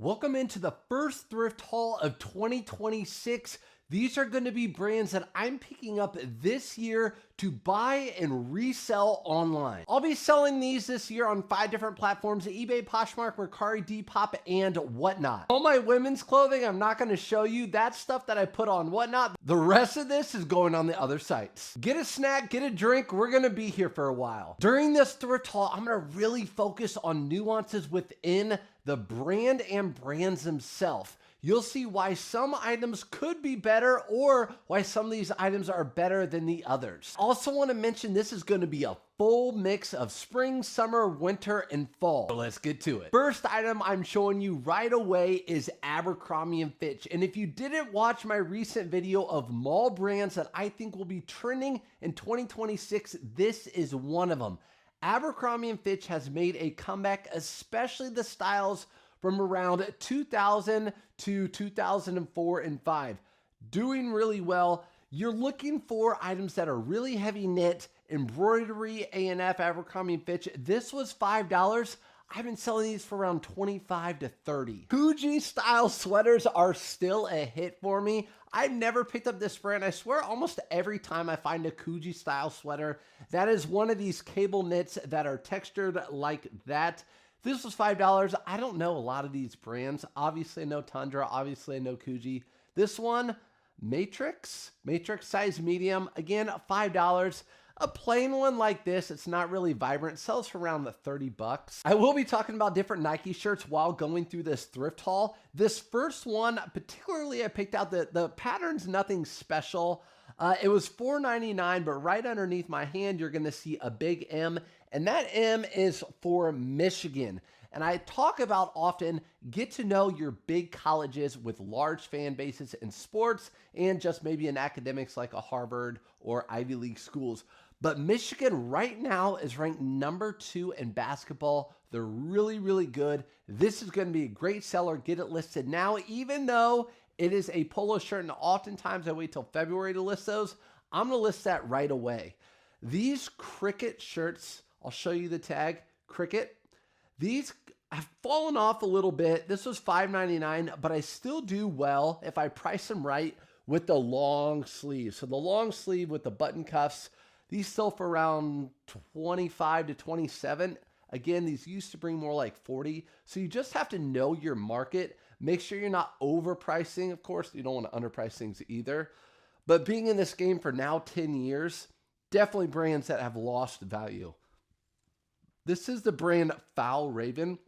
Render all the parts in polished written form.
Welcome into the first thrift haul of 2026. These are going to be brands that I'm picking up this year to buy and resell online. I'll be selling these this year on 5 different platforms: eBay, Poshmark, Mercari, Depop, and whatnot. All my women's clothing, I'm not going to show you. That's stuff that I put on whatnot. The rest of this is going on the other sites. Get a snack, get a drink. We're going to be here for a while. During this thrift haul, I'm going to really focus on nuances within the brand and brands themselves. You'll see why some items could be better or why some of these items are better than the others. Also want to mention this is going to be a full mix of spring, summer, winter, and fall. So let's get to it. First item I'm showing you right away is Abercrombie & Fitch. And if you didn't watch my recent video of mall brands that I think will be trending in 2026, this is one of them. Abercrombie & Fitch has made a comeback, especially the styles from around 2000 to 2004 and 5. Doing really well. You're looking for items that are really heavy knit, embroidery, A&F, Abercrombie & Fitch. This was $5. I've been selling these for around 25 to 30. Coogee style sweaters are still a hit for me. I've never picked up this brand. I swear almost every time I find a Coogee style sweater, that is one of these cable knits that are textured like that. This was $5. I don't know a lot of these brands. Obviously no Tundra, obviously no Coogee. This one, Matrix size medium, again, $5. A plain one like this, it's not really vibrant, sells for around the 30 bucks. I will be talking about different Nike shirts while going through this thrift haul. This first one, particularly, I picked out the pattern's nothing special. It was $4.99, but right underneath my hand, you're gonna see a big M, and that M is for Michigan. And I talk about often, get to know your big colleges with large fan bases in sports and just maybe in academics like a Harvard or Ivy League schools. But Michigan right now is ranked number 2 in basketball. They're really, really good. This is going to be a great seller. Get it listed now, even though it is a polo shirt, and oftentimes I wait till February to list those. I'm going to list that right away. These Cricket shirts, I'll show you the tag, Cricket. These have fallen off a little bit. This was $5.99, but I still do well if I price them right with the long sleeve. So the long sleeve with the button cuffs, these sell for around 25 to 27. Again, these used to bring more like 40. So you just have to know your market. Make sure you're not overpricing. Of course, you don't want to underprice things either. But being in this game for now 10 years, definitely brands that have lost value. This is the brand Foul Raven.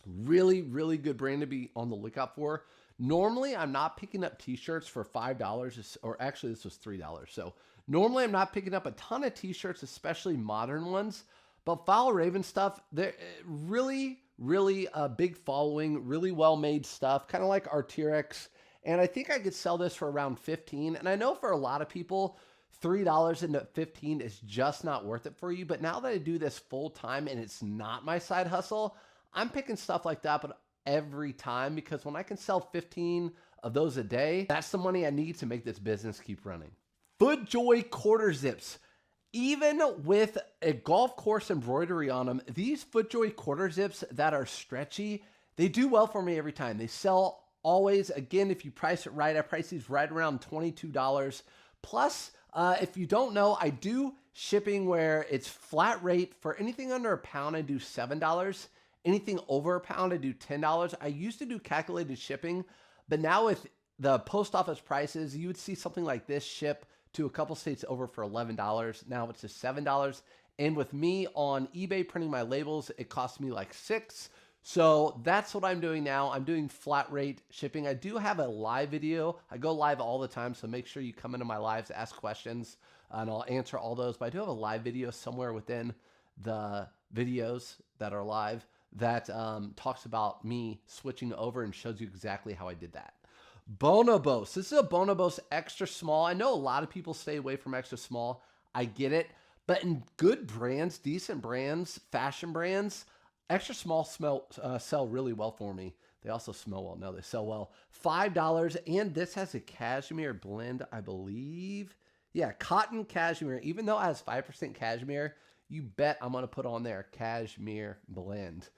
Really, really good brand to be on the lookout for. Normally, I'm not picking up t-shirts for $5, or actually this was $3. So normally I'm not picking up a ton of t-shirts, especially modern ones. But Foul Raven stuff, they're really, really a big following, really well-made stuff, kind of like Arc'teryx. And I think I could sell this for around $15. And I know for a lot of people, $3 into $15 is just not worth it for you. But now that I do this full time and it's not my side hustle, I'm picking stuff like that, but every time, because when I can sell 15 of those a day, that's the money I need to make this business keep running. FootJoy quarter zips. Even with a golf course embroidery on them, these FootJoy quarter zips that are stretchy, they do well for me every time. They sell always. Again, if you price it right, I price these right around $22. Plus, if you don't know, I do shipping where it's flat rate. For anything under a pound, I do $7. Anything over a pound, I do $10. I used to do calculated shipping, but now with the post office prices, you would see something like this ship to a couple states over for $11. Now it's just $7. And with me on eBay printing my labels, it costs me like $6. So that's what I'm doing now. I'm doing flat rate shipping. I do have a live video. I go live all the time, so make sure you come into my lives, ask questions, and I'll answer all those. But I do have a live video somewhere within the videos that are live that talks about me switching over and shows you exactly how I did that. Bonobos. This is a Bonobos extra small. I know a lot of people stay away from extra small. I get it. But in good brands, decent brands, fashion brands, extra small sell really well for me. They also smell well. No, they sell well. $5. And this has a cashmere blend, I believe. Yeah, cotton cashmere. Even though it has 5% cashmere, you bet I'm going to put on there cashmere blend.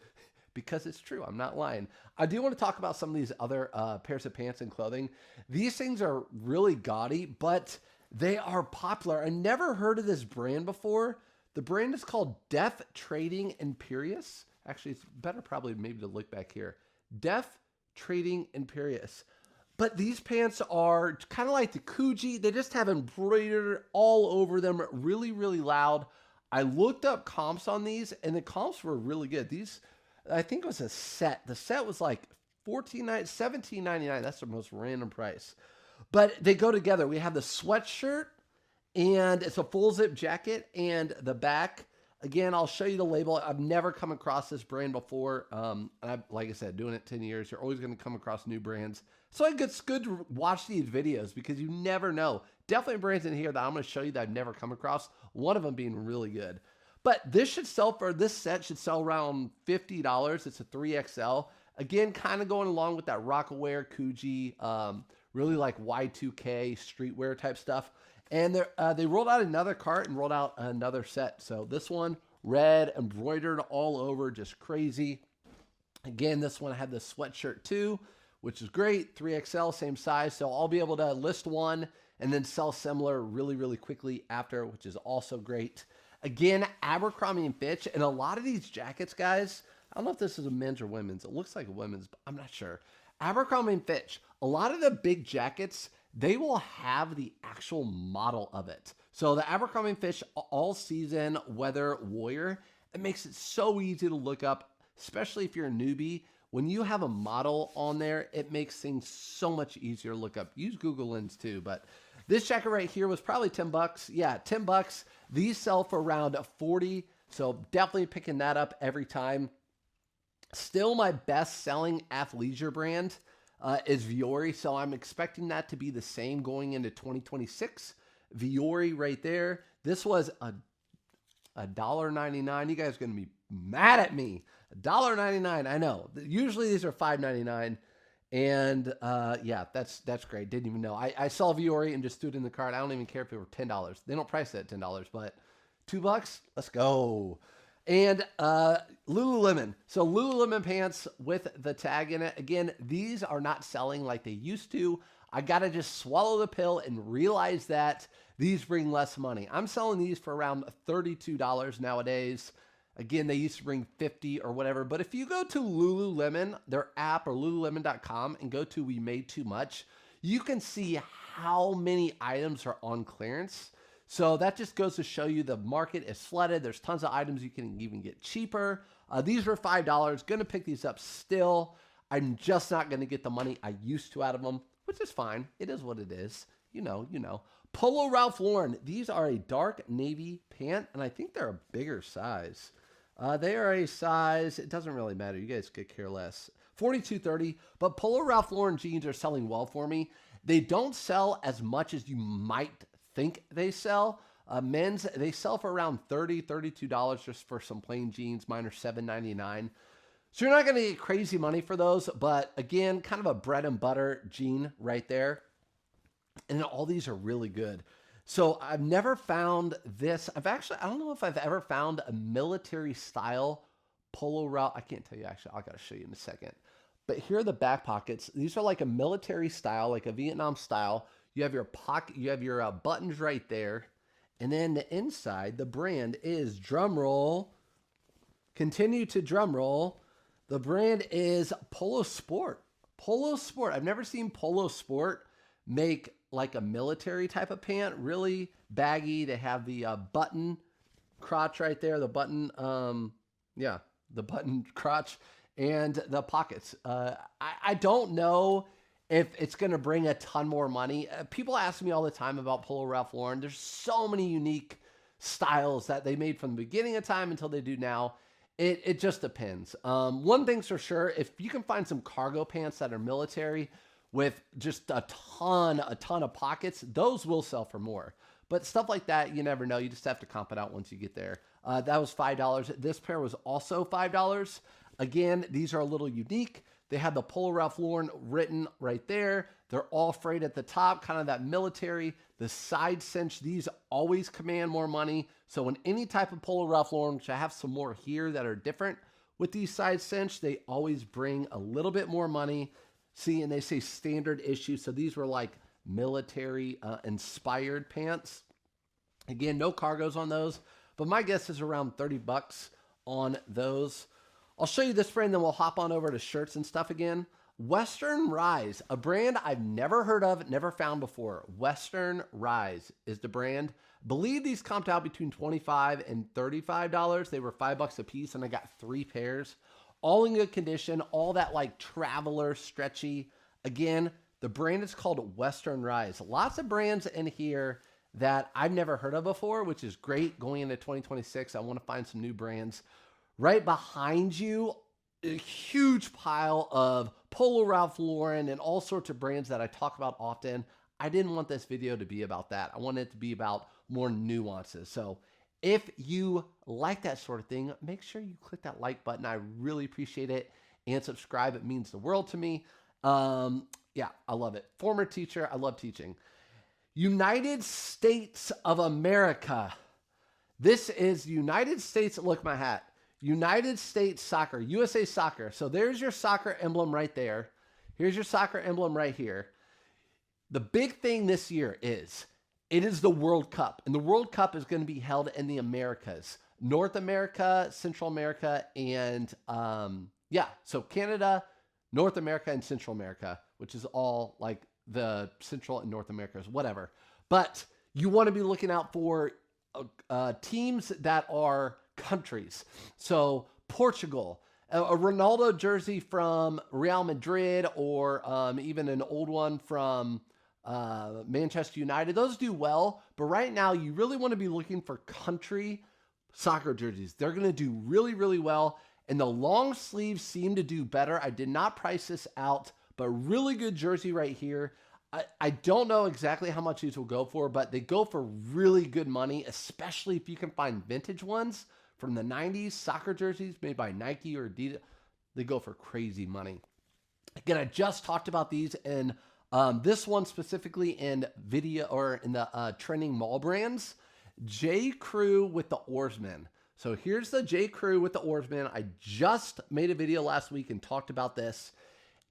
because it's true. I'm not lying. I do want to talk about some of these other pairs of pants and clothing. These things are really gaudy, but they are popular. I never heard of this brand before. The brand is called Def Trading Imperious. Actually, it's better probably maybe to look back here. Def Trading Imperious. But these pants are kind of like the Coogee. They just have embroidered all over them, really, really loud. I looked up comps on these, and the comps were really good. These, I think it was a set. The set was like $17.99. That's the most random price. But they go together. We have the sweatshirt, and it's a full zip jacket, and the back. Again, I'll show you the label. I've never come across this brand before. And like I said, doing it 10 years, you're always going to come across new brands. So it's good to watch these videos because you never know. Definitely brands in here that I'm going to show you that I've never come across. One of them being really good. But this set should sell around $50. It's a 3XL. Again, kind of going along with that Rockaware, Coogee, really like Y2K, streetwear type stuff. And they rolled out another cart and rolled out another set. So this one, red, embroidered all over, just crazy. Again, this one had the sweatshirt too, which is great. 3XL, same size. So I'll be able to list one and then sell similar really, really quickly after, which is also great. Again, Abercrombie & Fitch. And a lot of these jackets, guys, I don't know if this is a men's or women's. It looks like a women's, but I'm not sure. Abercrombie & Fitch, a lot of the big jackets, they will have the actual model of it. So the Abercrombie & Fitch all season weather warrior, it makes it so easy to look up, especially if you're a newbie. When you have a model on there, it makes things so much easier to look up. Use Google Lens too, but this jacket right here was probably $10. Yeah, $10. These sell for around 40, so definitely picking that up every time. Still my best selling athleisure brand is Vuori, so I'm expecting that to be the same going into 2026. Vuori right there. This was $1.99. You guys are going to be mad at me. $1.99. I know. Usually these are $5.99. And yeah, that's great. Didn't even know. I saw Vuori and just threw it in the cart. I don't even care if it were $10. They don't price it at $10, but $2, let's go. And Lululemon. So Lululemon pants with the tag in it. Again, these are not selling like they used to. I got to just swallow the pill and realize that these bring less money. I'm selling these for around $32 nowadays. Again, they used to bring 50 or whatever. But if you go to Lululemon, their app, or lululemon.com, and go to We Made Too Much, you can see how many items are on clearance. So that just goes to show you the market is flooded. There's tons of items you can even get cheaper. These were $5. Going to pick these up still. I'm just not going to get the money I used to out of them, which is fine. It is what it is. You know. Polo Ralph Lauren. These are a dark navy pant, and I think they're a bigger size. They are a size, it doesn't really matter. You guys could care less. 42.30, but Polo Ralph Lauren jeans are selling well for me. They don't sell as much as you might think they sell. Men's, they sell for around $30, $32 just for some plain jeans. Mine are $7.99. So you're not going to get crazy money for those, but again, kind of a bread and butter jean right there. And then all these are really good. So I've never found this. I don't know if I've ever found a military style Polo Ralph. I can't tell you actually. I got to show you in a second. But here are the back pockets. These are like a military style, like a Vietnam style. You have your pocket, you have your buttons right there. And then the inside, the brand is, drum roll, continue to drum roll. The brand is Polo Sport. Polo Sport. I've never seen Polo Sport make like a military type of pant, really baggy. They have the button crotch right there, the button, the button crotch, and the pockets. I don't know if it's going to bring a ton more money. People ask me all the time about Polo Ralph Lauren. There's so many unique styles that they made from the beginning of time until they do now. It just depends. One thing's for sure, if you can find some cargo pants that are military with just a ton of pockets, those will sell for more. But stuff like that, you never know. You just have to comp it out once you get there. That was $5. This pair was also $5. Again, these are a little unique. They have the Polo Ralph Lauren written right there. They're all frayed at the top, kind of that military. The side cinch, these always command more money. So in any type of Polo Ralph Lauren, which I have some more here that are different, with these side cinch. They always bring a little bit more money. See, and they say standard issue. So these were like military inspired pants. Again, no cargos on those, but my guess is around 30 bucks on those. I'll show you this brand, then we'll hop on over to shirts and stuff again. Western Rise, a brand I've never heard of, never found before. Western Rise is the brand. I believe these comped out between $25 and $35. They were $5 a piece, and I got 3 pairs. All in good condition, all that like traveler stretchy. Again, the brand is called Western Rise. Lots of brands in here that I've never heard of before, which is great going into 2026. I want to find some new brands. Right behind you, a huge pile of Polo, Ralph Lauren, and all sorts of brands that I talk about often. I didn't want this video to be about that. I wanted it to be about more nuances. So if you like that sort of thing, make sure you click that like button. I really appreciate it. And subscribe. It means the world to me. Yeah, I love it. Former teacher. I love teaching. United States of America. This is United States. Look, my hat. United States Soccer, USA Soccer. So there's your soccer emblem right there. Here's your soccer emblem right here. The big thing this year is it is the World Cup, and the World Cup is going to be held in the Americas, North America, Central America, and so Canada, North America, and Central America, which is all like the Central and North Americas, whatever. But you want to be looking out for teams that are countries. So Portugal, a Ronaldo jersey from Real Madrid, or even an old one from Manchester United. Those do well, but right now you really want to be looking for country soccer jerseys. They're going to do really, really well. And the long sleeves seem to do better. I did not price this out, but really good jersey right here. I don't know exactly how much these will go for, but they go for really good money, especially if you can find vintage ones from the 90s, soccer jerseys made by Nike or Adidas. They go for crazy money. Again, I just talked about these in this one specifically in video or in the trending mall brands. J. Crew with the Oarsman. So here's the J. Crew with the Oarsman. I just made a video last week and talked about this.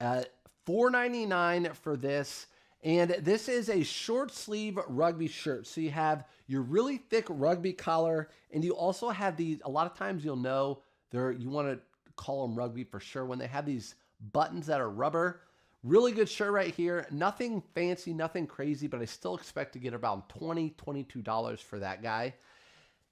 $4.99 for this. And this is a short sleeve rugby shirt. So you have your really thick rugby collar, and you also have these, a lot of times you'll know, you want to call them rugby for sure, when they have these buttons that are rubber. Really good shirt right here. Nothing fancy, nothing crazy, but I still expect to get around $20, $22 for that guy.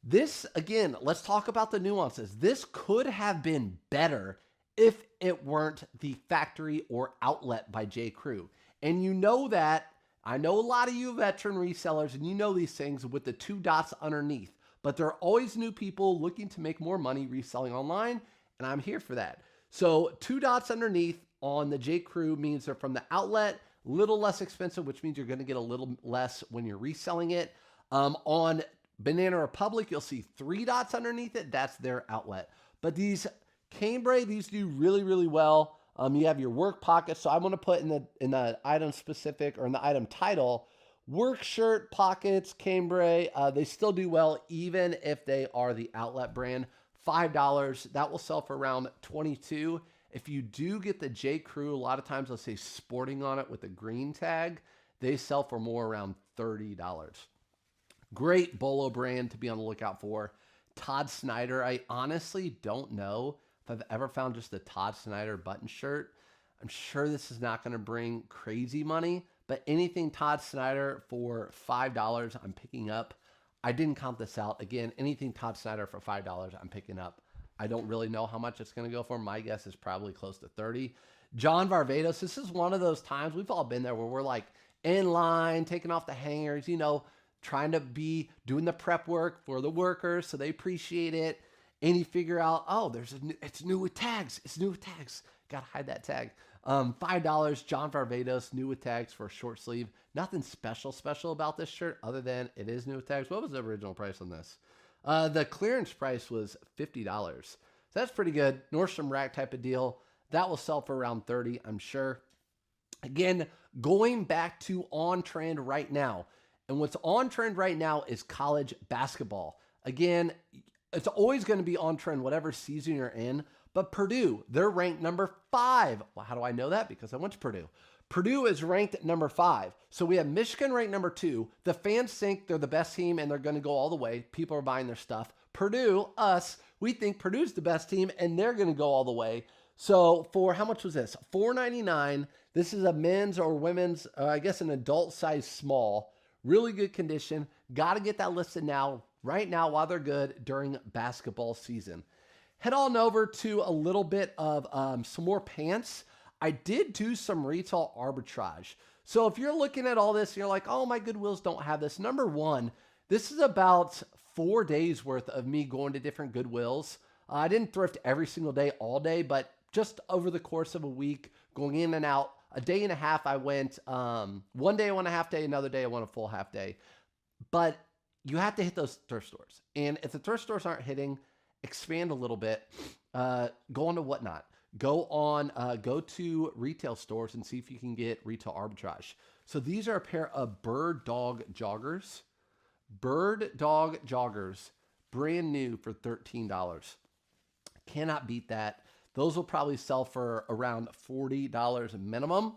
This, again, let's talk about the nuances. This could have been better if it weren't the factory or outlet by J. Crew. And you know that, I know a lot of you veteran resellers, and you know these things with the 2 dots underneath, but there are always new people looking to make more money reselling online, and I'm here for that. So 2 dots underneath on the J. Crew means they're from the outlet, a little less expensive, which means you're going to get a little less when you're reselling it. On Banana Republic, you'll see 3 dots underneath it. That's their outlet. But these Cambrai, these do really, really well. You have your work pocket. So I'm going to put in the item specific, or in the item title, work shirt pockets, Cambrai. They still do well, even if they are the outlet brand. $5. That will sell for around $22. If you do get the J. Crew, a lot of times they'll say sporting on it with a green tag. They sell for more, around $30. Great Bolo brand to be on the lookout for. Todd Snyder. I honestly don't know if I've ever found just a Todd Snyder button shirt. I'm sure this is not going to bring crazy money, but anything Todd Snyder for $5, I'm picking up. I didn't count this out. Again, anything Todd Snyder for $5, I'm picking up. I don't really know how much it's going to go for. My guess is probably close to 30. John Varvatos, this is one of those times, we've all been there, where we're like in line, taking off the hangers, trying to be doing the prep work for the workers so they appreciate it. And you figure out, oh, it's new with tags. It's new with tags. Got to hide that tag. $5, John Varvatos, new with tags for a short sleeve. Nothing special about this shirt other than it is new with tags. What was the original price on this? The clearance price was $50. So that's pretty good. Nordstrom Rack type of deal. That will sell for around $30, I'm sure. Again, going back to on trend right now. And what's on trend right now is college basketball. Again, it's always going to be on trend, whatever season you're in. But Purdue, they're ranked number 5. Well, how do I know that? Because I went to Purdue. Purdue is ranked at number 5. So we have Michigan ranked number 2. The fans think they're the best team and they're going to go all the way. People are buying their stuff. Purdue, us, we think Purdue's the best team and they're going to go all the way. So for, how much was this? $4.99. This is a men's or women's, I guess an adult size small. Really good condition. Got to get that listed now, right now, while they're good during basketball season. Head on over to a little bit of some more pants. I did do some retail arbitrage. So if you're looking at all this and you're like, oh, my Goodwills don't have this. Number one, this is about 4 days worth of me going to different Goodwills. I didn't thrift every single day, all day, but just over the course of a week, going in and out. A day and a half, I went, one day I went a half day, another day I went a full half day. But you have to hit those thrift stores. And if the thrift stores aren't hitting, expand a little bit, go on to Whatnot. Go to retail stores and see if you can get retail arbitrage. So these are a pair of Bird Dog joggers. Bird Dog joggers, brand new for $13. Cannot beat that. Those will probably sell for around $40 minimum.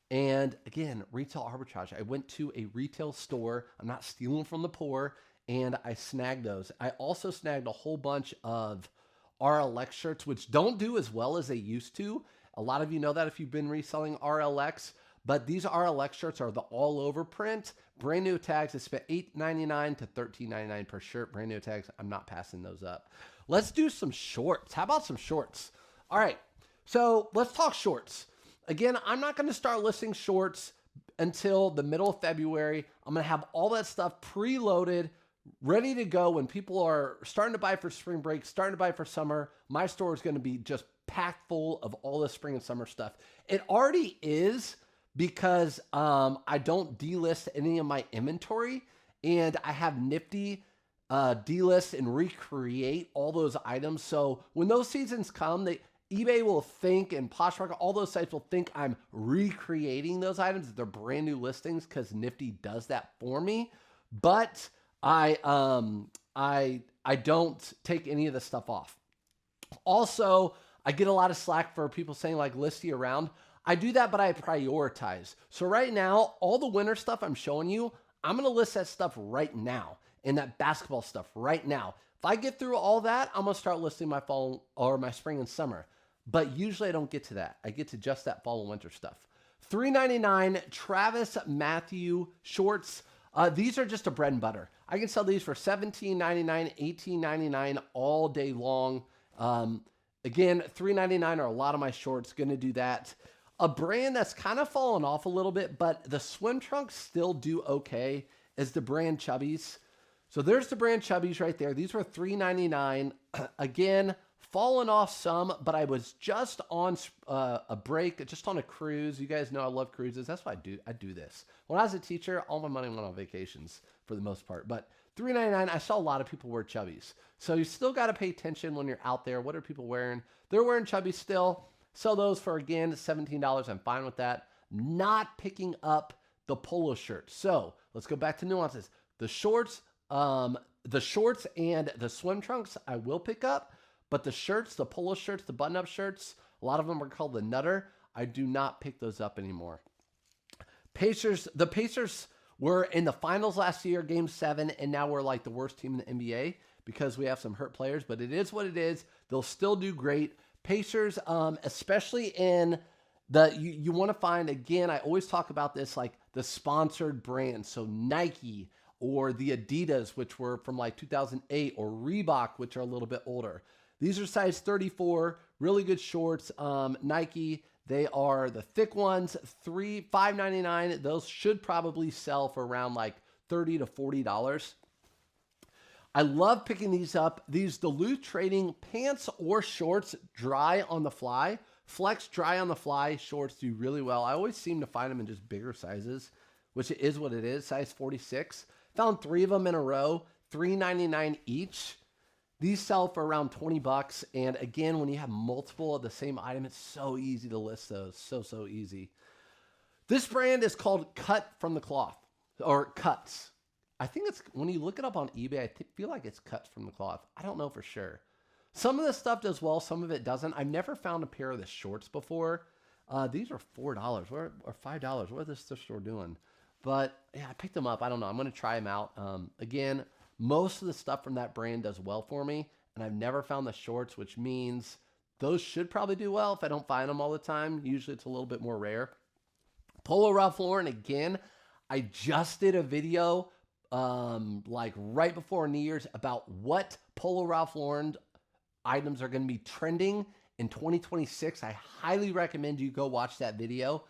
And again, retail arbitrage. I went to a retail store. I'm not stealing from the poor. And I snagged those. I also snagged a whole bunch of RLX shirts, which don't do as well as they used to. A lot of you know that if you've been reselling RLX. But these RLX shirts are the all over print. Brand new tags. I spent $8.99 to $13.99 per shirt. Brand new tags. I'm not passing those up. Let's do some shorts. How about some shorts? All right, so let's talk shorts. Again, I'm not going to start listing shorts until the middle of February. I'm going to have all that stuff preloaded, ready to go when people are starting to buy for spring break, starting to buy for summer. My store is going to be just packed full of all the spring and summer stuff. It already is because I don't delist any of my inventory, and I have Nifty delist and recreate all those items. So when those seasons come, eBay will think, and Poshmark, all those sites will think I'm recreating those items. They're brand new listings because Nifty does that for me. But I don't take any of the stuff off. Also, I get a lot of slack for people saying like list year round. I do that, but I prioritize. So right now, all the winter stuff I'm showing you, I'm going to list that stuff right now, and that basketball stuff right now. If I get through all that, I'm going to start listing my fall or my spring and summer. But usually I don't get to that. I get to just that fall and winter stuff. $3.99 Travis Matthew shorts. These are just a bread and butter. I can sell these for $17.99, $18.99 all day long. Again, $3.99 are a lot of my shorts. Going to do that. A brand that's kind of fallen off a little bit, but the swim trunks still do okay, is the brand Chubbies. So there's the brand Chubbies right there. These were $3.99. Again, fallen off some, but I was just on a break, just on a cruise. You guys know I love cruises. That's why I do this. When I was a teacher, all my money went on vacations for the most part. But $3.99, I saw a lot of people wear Chubbies. So you still got to pay attention when you're out there. What are people wearing? They're wearing Chubbies still. Sell those for, again, $17. I'm fine with that. Not picking up the polo shirt. So let's go back to Nuances. The shorts and the swim trunks I will pick up, but the shirts, the polo shirts, the button-up shirts, a lot of them are called the Nutter. I do not pick those up anymore. The Pacers were in the finals last year, Game 7, and now we're like the worst team in the NBA because we have some hurt players, but it is what it is. They'll still do great. Pacers, especially in you want to find, again, I always talk about this, like the sponsored brands. So Nike or the Adidas, which were from like 2008, or Reebok, which are a little bit older. These are size 34, really good shorts. Nike, they are the thick ones, $5.99. Those should probably sell for around like $30 to $40. I love picking these up. These Duluth Trading pants or shorts, dry on the fly. Flex dry on the fly shorts do really well. I always seem to find them in just bigger sizes, which is what it is, size 46. Found 3 of them in a row, $3.99 each. These sell for around $20. And again, when you have multiple of the same item, it's so easy to list those. So easy. This brand is called Cut from the Cloth, or Cuts. I think it's, when you look it up on eBay, I feel like it's Cuts from the Cloth. I don't know for sure. Some of this stuff does well, some of it doesn't. I've never found a pair of the shorts before. These are $4 or $5. What is this thrift store doing? But yeah, I picked them up. I don't know. I'm going to try them out. Again, most of the stuff from that brand does well for me, and I've never found the shorts, which means those should probably do well if I don't find them all the time. Usually it's a little bit more rare. Polo Ralph Lauren, again, I just did a video like right before New Year's about what Polo Ralph Lauren items are going to be trending in 2026. I highly recommend you go watch that video.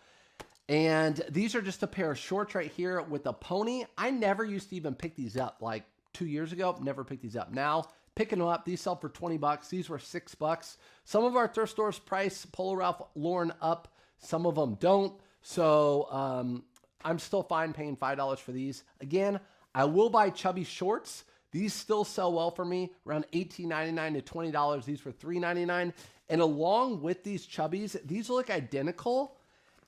And these are just a pair of shorts right here with a pony. I never used to even pick these up like 2 years ago. Never picked these up. Now, picking them up, these sell for 20 bucks. These were $6. Some of our thrift stores price Polo Ralph Lauren up. Some of them don't. So I'm still fine paying $5 for these. Again, I will buy chubby shorts. These still sell well for me, around $18.99 to $20. These for $3.99. And along with these chubbies, these look identical.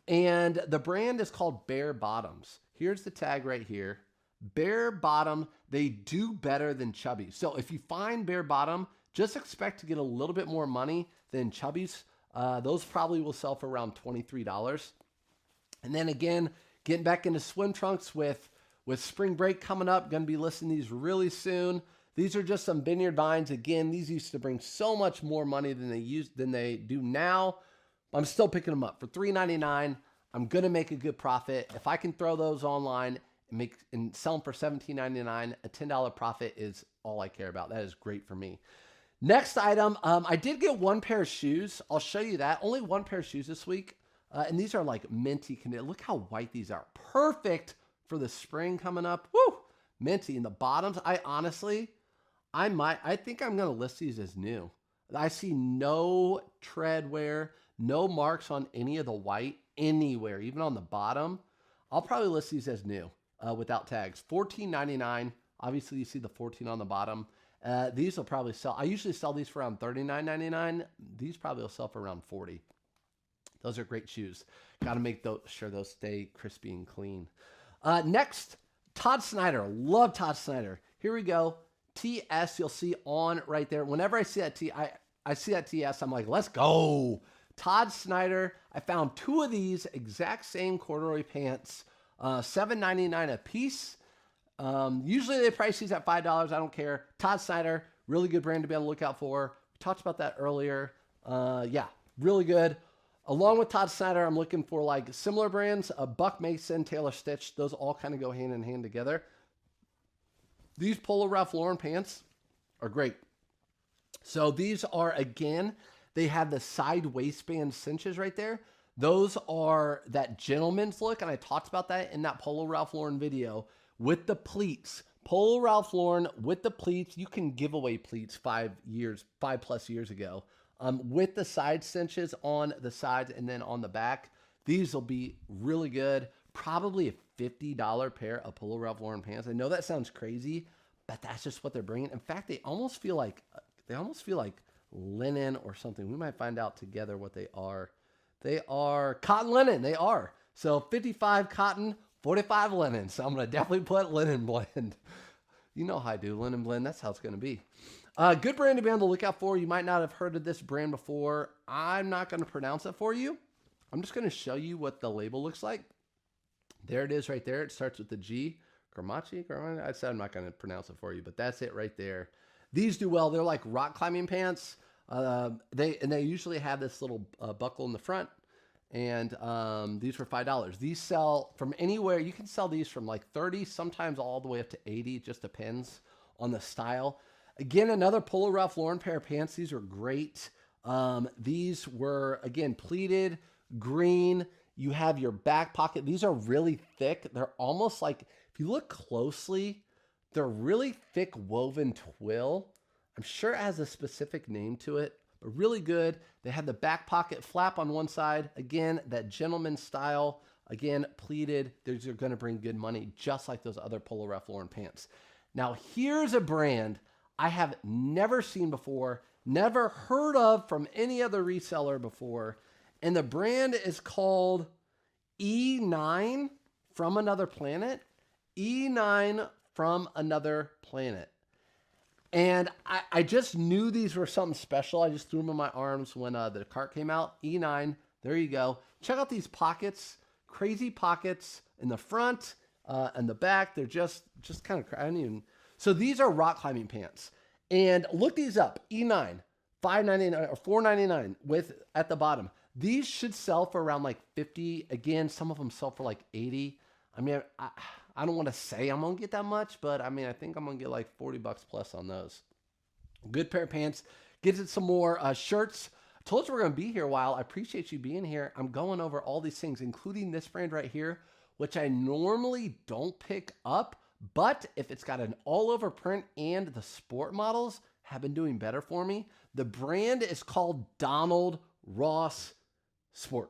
And the brand is called Bare Bottoms. Here's the tag right here. Bare Bottom, they do better than chubbies. So if you find Bare Bottom, just expect to get a little bit more money than chubbies. Those probably will sell for around $23. And then again, getting back into swim trunks with spring break coming up, going to be listing these really soon. These are just some Vineyard Vines. Again, these used to bring so much more money than they do now. I'm still picking them up for $3.99. I'm going to make a good profit. If I can throw those online and sell them for $17.99, a $10 profit is all I care about. That is great for me. Next item, I did get one pair of shoes. I'll show you that. Only one pair of shoes this week. And these are like minty condition. Look how white these are. Perfect for the spring coming up. Woo! Minty. And the bottoms, I think I'm going to list these as new. I see no tread wear, no marks on any of the white anywhere, even on the bottom. I'll probably list these as new without tags. $14.99. Obviously, you see the 14 on the bottom. These will probably sell. I usually sell these for around $39.99. These probably will sell for around $40. Those are great shoes. Got to make sure those stay crispy and clean. Next, Todd Snyder. Love Todd Snyder. Here we go. TS, you'll see on right there. Whenever I see that I see that TS, I'm like, let's go. Todd Snyder. I found two of these exact same corduroy pants, $7.99 a piece. Usually they price these at $5. I don't care. Todd Snyder, really good brand to be on the lookout for. We talked about that earlier. Yeah, really good. Along with Todd Snyder, I'm looking for like similar brands, Buck Mason, Taylor Stitch. Those all kind of go hand in hand together. These Polo Ralph Lauren pants are great. So these are, again, they have the side waistband cinches right there. Those are that gentleman's look, and I talked about that in that Polo Ralph Lauren video with the pleats. Polo Ralph Lauren with the pleats. You can give away pleats 5+ years ago. With the side cinches on the sides and then on the back. These will be really good. Probably a $50 pair of Polo Ralph Lauren pants. I know that sounds crazy, but that's just what they're bringing. In fact, they almost feel like linen or something. We might find out together what they are. They are cotton linen. They are. So 55 cotton, 45 linen. So I'm going to definitely put linen blend. You know how I do. Linen blend. That's how it's going to be. Good brand to be on the lookout for. You might not have heard of this brand before. I'm not going to pronounce it for you. I'm just going to show you what the label looks like. There it is right there. It starts with the G. Gramachi? I said I'm not going to pronounce it for you, but that's it right there. These do well. They're like rock climbing pants. They usually have this little buckle in the front. And these were $5. These sell from anywhere. You can sell these from like 30, sometimes all the way up to 80. It just depends on the style. Again, another Polo Ralph Lauren pair of pants. These are great. These were, again, pleated, green. You have your back pocket. These are really thick. They're almost like, if you look closely, they're really thick woven twill. I'm sure it has a specific name to it, but really good. They have the back pocket flap on one side. Again, that gentleman style. Again, pleated. These are going to bring good money, just like those other Polo Ralph Lauren pants. Now, here's a brand I have never seen before, never heard of from any other reseller before. And the brand is called E9 from Another Planet. E9 from Another Planet. And I just knew these were something special. I just threw them in my arms when the cart came out. E9, there you go. Check out these pockets, crazy pockets in the front and the back. They're just kind of, I don't even. So these are rock climbing pants. And look these up, E9, $5.99 or $4.99 with at the bottom. These should sell for around like 50. Again, some of them sell for like 80. I mean, I don't want to say I'm going to get that much, but I mean, I think I'm going to get like 40 bucks plus on those. Good pair of pants. Get it some more shirts. I told you we're going to be here a while. I appreciate you being here. I'm going over all these things, including this brand right here, which I normally don't pick up, but if it's got an all over print and the sport models have been doing better for me. The brand is called Donald Ross Sport.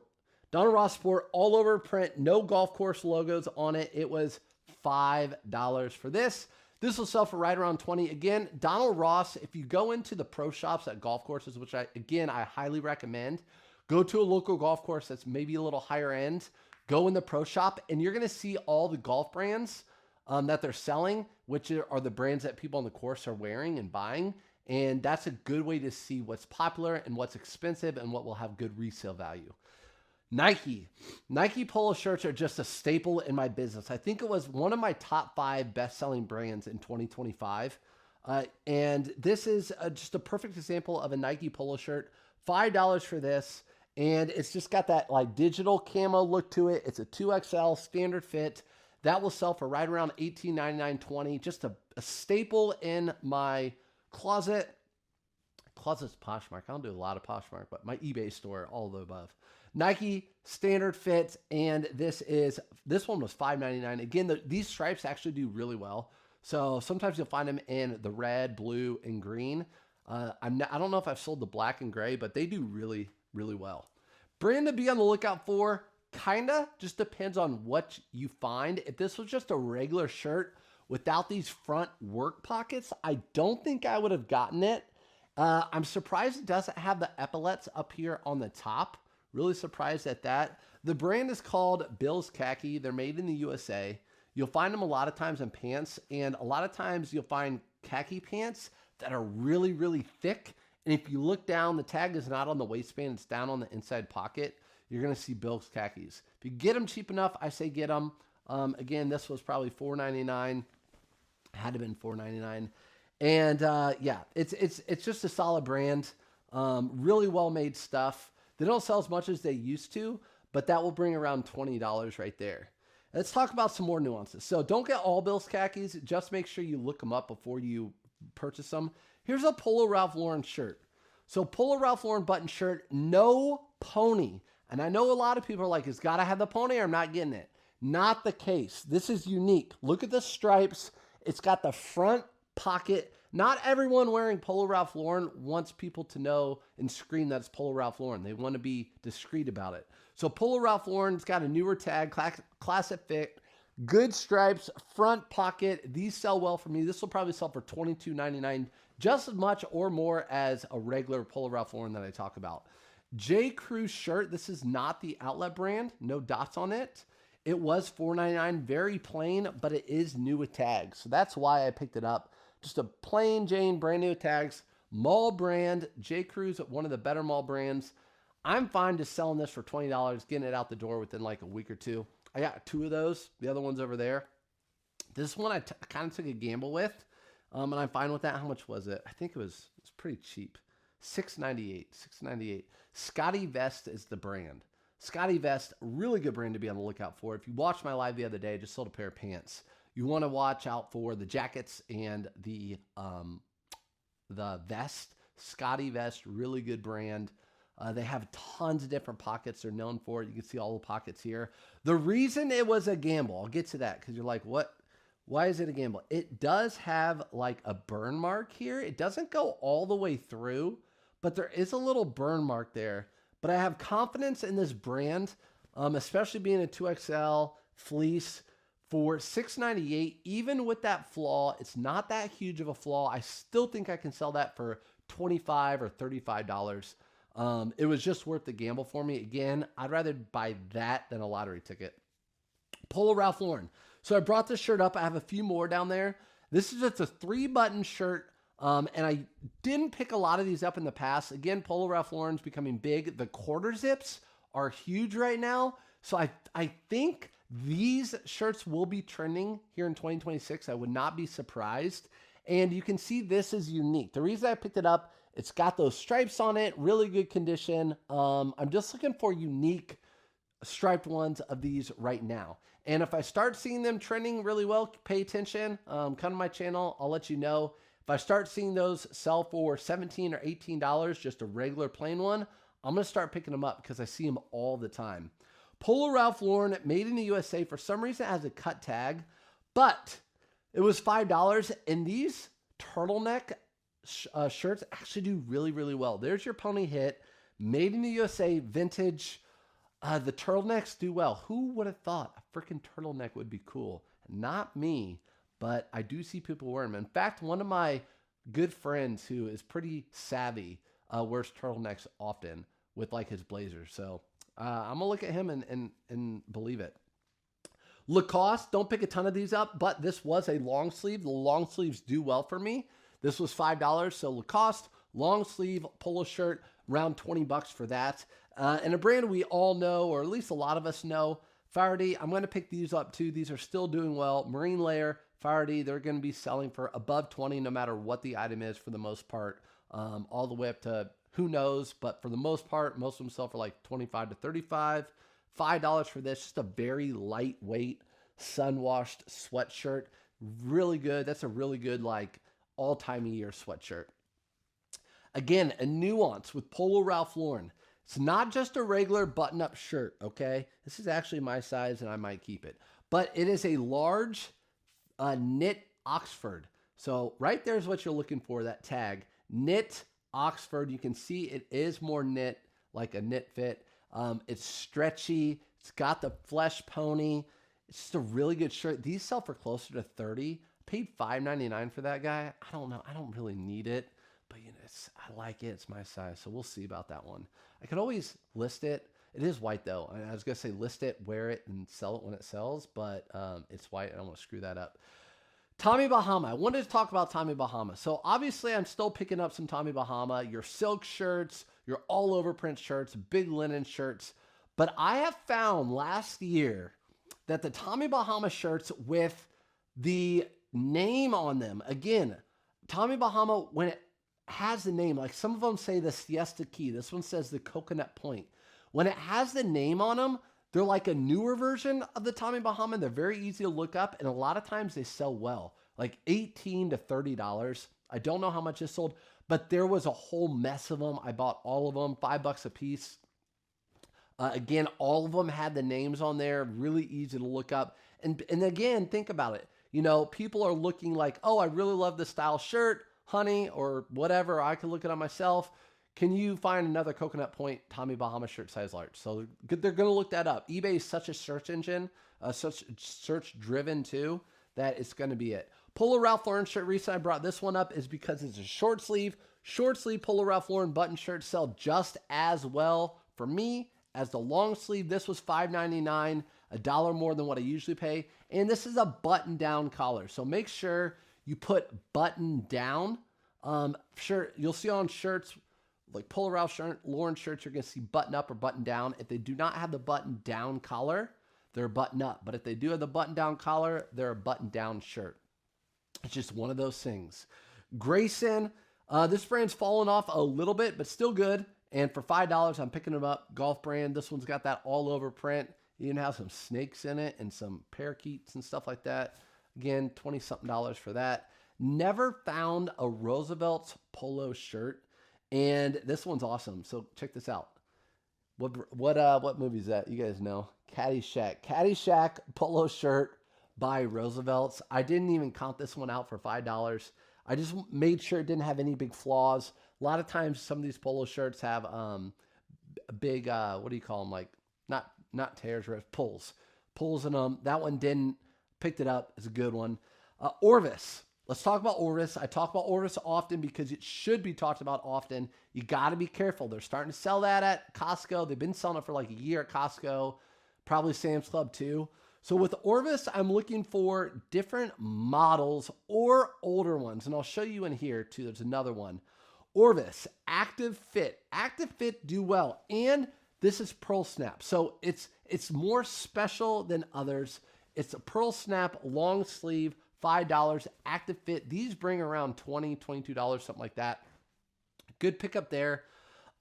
Donald Ross Sport, all over print, no golf course logos on it. It was $5 for this. This will sell for right around 20. Again, Donald Ross, if you go into the pro shops at golf courses, which I highly recommend, go to a local golf course that's maybe a little higher end, go in the pro shop, and you're going to see all the golf brands that they're selling, which are the brands that people on the course are wearing and buying. And that's a good way to see what's popular and what's expensive and what will have good resale value. Nike polo shirts are just a staple in my business. I think it was one of my top 5 best-selling brands in 2025. And this is just a perfect example of a Nike polo shirt. $5 for this. And it's just got that like digital camo look to it. It's a 2XL standard fit. That will sell for right around $18.99, $20. Just a staple in my closet. Closet's Poshmark. I don't do a lot of Poshmark, but my eBay store, all of the above. Nike standard fit, and this one was $5.99. Again, these stripes actually do really well. So sometimes you'll find them in the red, blue, and green. I don't know if I've sold the black and gray, but they do really, really well. Brand to be on the lookout for, kinda just depends on what you find. If this was just a regular shirt without these front work pockets, I don't think I would have gotten it. I'm surprised it doesn't have the epaulets up here on the top. Really surprised at that. The brand is called Bill's Khaki. They're made in the USA. You'll find them a lot of times in pants, and a lot of times you'll find khaki pants that are really, really thick. And if you look down, the tag is not on the waistband. It's down on the inside pocket. You're going to see Bill's Khakis. If you get them cheap enough, I say get them. Again, this was probably $4.99. Had to have been $4.99. And yeah, it's just a solid brand. Really well-made stuff. They don't sell as much as they used to, but that will bring around $20 right there. Let's talk about some more nuances. So don't get all Bill's Khakis. Just make sure you look them up before you purchase them. Here's a Polo Ralph Lauren shirt. So Polo Ralph Lauren button shirt, no pony. And I know a lot of people are like, it's got to have the pony or I'm not getting it. Not the case. This is unique. Look at the stripes. It's got the front pocket. Not everyone wearing Polo Ralph Lauren wants people to know and scream that it's Polo Ralph Lauren. They want to be discreet about it. So Polo Ralph Lauren's got a newer tag, classic fit, good stripes, front pocket. These sell well for me. This will probably sell for $22.99, just as much or more as a regular Polo Ralph Lauren that I talk about. J. Crew shirt. This is not the outlet brand. No dots on it. It was $4.99, very plain, but it is new with tags. So that's why I picked it up. Just a plain Jane, brand new tags, mall brand. J. Crew's one of the better mall brands. I'm fine just selling this for $20, getting it out the door within like a week or two. I got 2 of those. The other one's over there. This one I kind of took a gamble with, and I'm fine with that. How much was it? I think it was pretty cheap. $6.98. Scotty Vest is the brand. Scotty Vest, really good brand to be on the lookout for. If you watched my live the other day, I just sold a pair of pants. You want to watch out for the jackets and the vest. Scotty Vest, really good brand. They have tons of different pockets they're known for. You can see all the pockets here. The reason it was a gamble, I'll get to that because you're like, what? Why is it a gamble? It does have like a burn mark here. It doesn't go all the way through, but there is a little burn mark there. But I have confidence in this brand, especially being a 2XL fleece. For $6.98, even with that flaw, it's not that huge of a flaw. I still think I can sell that for $25 or $35. It was just worth the gamble for me. Again, I'd rather buy that than a lottery ticket. Polo Ralph Lauren. So I brought this shirt up. I have a few more down there. This is just a 3-button shirt. And I didn't pick a lot of these up in the past. Again, Polo Ralph Lauren's becoming big. The quarter zips are huge right now. So I think these shirts will be trending here in 2026. I would not be surprised. And you can see this is unique. The reason I picked it up, it's got those stripes on it, really good condition. I'm just looking for unique striped ones of these right now. And if I start seeing them trending really well, pay attention, come to my channel, I'll let you know. If I start seeing those sell for $17 or $18, just a regular plain one, I'm going to start picking them up because I see them all the time. Polo Ralph Lauren, made in the USA. For some reason, it has a cut tag, but it was $5. And these turtleneck shirts actually do really, really well. There's your pony hit, made in the USA, vintage. The turtlenecks do well. Who would have thought a freaking turtleneck would be cool? Not me, but I do see people wearing them. In fact, one of my good friends who is pretty savvy wears turtlenecks often with like his blazers. So I'm gonna look at him and believe it. Lacoste, don't pick a ton of these up, but this was a long sleeve. The long sleeves do well for me. This was $5. So Lacoste, long sleeve polo shirt, around 20 bucks for that. And a brand we all know, or at least a lot of us know, Faherty. I'm going to pick these up too. These are still doing well. Marine Layer, Faherty, they're going to be selling for above 20 no matter what the item is for the most part, all the way up to who knows. But for the most part, most of them sell for like 25 to 35. $5 for this, just a very lightweight sun-washed sweatshirt. Really good. That's a really good like all time of year sweatshirt. Again, a nuance with Polo Ralph Lauren. It's not just a regular button-up shirt, okay? This is actually my size, and I might keep it. But it is a large knit Oxford. So right there is what you're looking for, that tag. Knit Oxford. You can see it is more knit, like a knit fit. It's stretchy. It's got the flesh pony. It's just a really good shirt. These sell for closer to $30. Paid $5.99 for that guy. I don't know. I don't really need it. But you know, I like it. It's my size, so we'll see about that one. I could always list it. It is white though. I was gonna say list it, wear it, and sell it when it sells, but it's white. I don't want to screw that up. Tommy Bahama. I wanted to talk about Tommy Bahama. So obviously, I'm still picking up some Tommy Bahama. Your silk shirts, your all over print shirts, big linen shirts. But I have found last year that the Tommy Bahama shirts with the name on them. Again, Tommy Bahama, when it has the name, like some of them say the Siesta Key. This one says the Coconut Point. When it has the name on them, they're like a newer version of the Tommy Bahama. They're very easy to look up, and a lot of times they sell well, like $18 to $30. I don't know how much is sold, but there was a whole mess of them. I bought all of them, $5 a piece. Again, all of them had the names on there, really easy to look up. And again, think about it. You know, people are looking like, oh, I really love this style shirt, honey, or whatever. I can look it up myself. Can you find another Coconut Point Tommy Bahama shirt size large? So they're going to look that up. eBay is such a search engine, such search driven too, that it's going to be it. Polo Ralph Lauren shirt. Reason I brought this one up is because it's a short sleeve Polo Ralph Lauren button shirts sell just as well for me as the long sleeve. This was $5.99, $1 more than what I usually pay. And this is a button down collar. So make sure you put button down. Sure, you'll see on shirts, like Polo Ralph Lauren shirts, you're going to see button up or button down. If they do not have the button down collar, they're button up. But if they do have the button down collar, they're a button down shirt. It's just one of those things. Grayson, this brand's fallen off a little bit, but still good. And for $5, I'm picking them up. Golf brand. This one's got that all over print. You even have some snakes in it and some parakeets and stuff like that. Again, $20-something for that. Never found a Roosevelt's polo shirt, and this one's awesome. So check this out. What movie is that? You guys know. Caddyshack. Caddyshack polo shirt by Roosevelt's. I didn't even count this one out for $5. I just made sure it didn't have any big flaws. A lot of times, some of these polo shirts have big, what do you call them? Like not tears, but pulls in them. That one didn't. Picked it up. It's a good one. Orvis. Let's talk about Orvis. I talk about Orvis often because it should be talked about often. You got to be careful. They're starting to sell that at Costco. They've been selling it for like a year at Costco. Probably Sam's Club too. So with Orvis, I'm looking for different models or older ones. And I'll show you in here too. There's another one. Orvis, Active Fit. Active Fit do well. And this is Pearl Snap. So it's more special than others. It's a Pearl Snap long sleeve, $5, Active Fit. These bring around $20, $22, something like that. Good pickup there.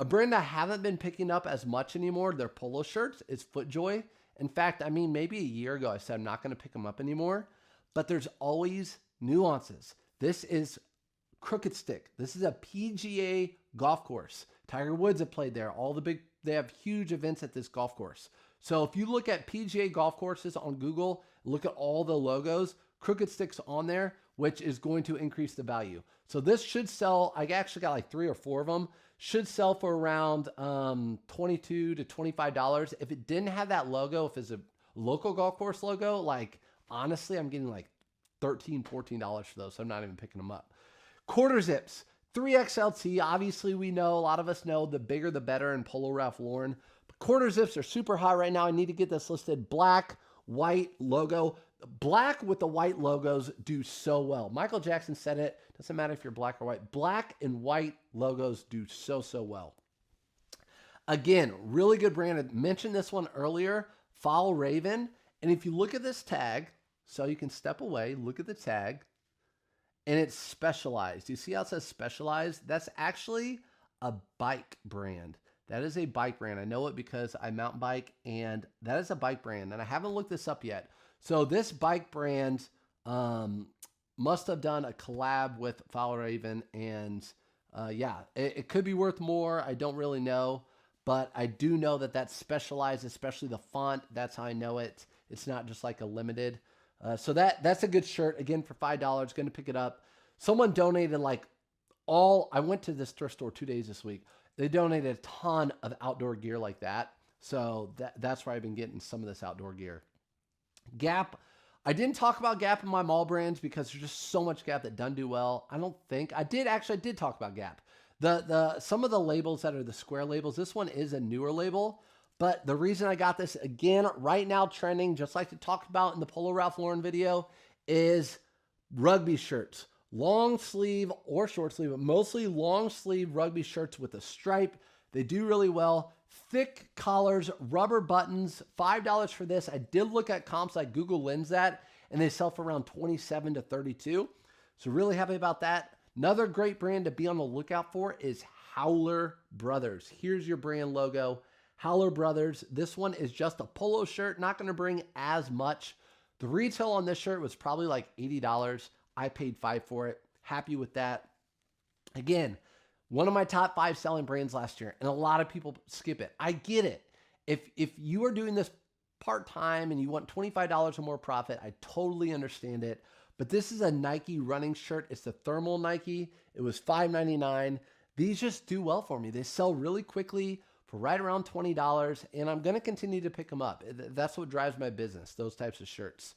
A brand I haven't been picking up as much anymore, their polo shirts, is FootJoy. In fact, I mean, maybe a year ago I said I'm not going to pick them up anymore, but there's always Nuances. This is Crooked Stick. This is a PGA golf course. Tiger Woods have played there. They have huge events at this golf course. So if you look at PGA golf courses on Google, look at all the logos, Crooked Stick's on there, which is going to increase the value. So this should sell, I actually got like 3 or 4 of them, should sell for around $22 to $25. If it didn't have that logo, if it's a local golf course logo, like honestly, I'm getting like $13, $14 for those. So I'm not even picking them up. Quarter zips, 3XLT. Obviously, we know, a lot of us know the bigger the better in Polo Ralph Lauren. But quarter zips are super hot right now. I need to get this listed. Black, white logo. Black with the white logos do so well. Michael Jackson said it. Doesn't matter if you're black or white. Black and white logos do so well. Again, really good brand. I mentioned this one earlier, Foul Raven. And if you look at this tag, so you can step away, look at the tag, and it's Specialized. You see how it says Specialized? That's actually a bike brand. That is a bike brand. I know it because I mountain bike, and that is a bike brand. And I haven't looked this up yet. So this bike brand must have done a collab with Foul Raven, and yeah, it could be worth more. I don't really know, but I do know that that's Specialized, especially the font. That's how I know it. It's not just like a limited. So that's a good shirt. Again, for $5, going to pick it up. Someone donated I went to this thrift store 2 days this week. They donated a ton of outdoor gear like that. So that's where I've been getting some of this outdoor gear. Gap. I didn't talk about Gap in my mall brands because there's just so much Gap that doesn't do well. I don't think I did talk about Gap. Some of the labels that are the square labels, this one is a newer label, but the reason I got this, again, right now trending, just like we talked about in the Polo Ralph Lauren video, is rugby shirts. Long sleeve or short sleeve, but mostly long sleeve rugby shirts with a stripe. They do really well. Thick collars, rubber buttons, $5 for this. I did look at comps like Google Lens that, and they sell for around $27 to $32. So really happy about that. Another great brand to be on the lookout for is Howler Brothers. Here's your brand logo, Howler Brothers. This one is just a polo shirt, not going to bring as much. The retail on this shirt was probably like $80. I paid $5 for it. Happy with that. Again, one of my top 5 selling brands last year, and a lot of people skip it. I get it. If you are doing this part-time and you want $25 or more profit, I totally understand it. But this is a Nike running shirt. It's the thermal Nike. It was $5.99. These just do well for me. They sell really quickly for right around $20, and I'm going to continue to pick them up. That's what drives my business, those types of shirts.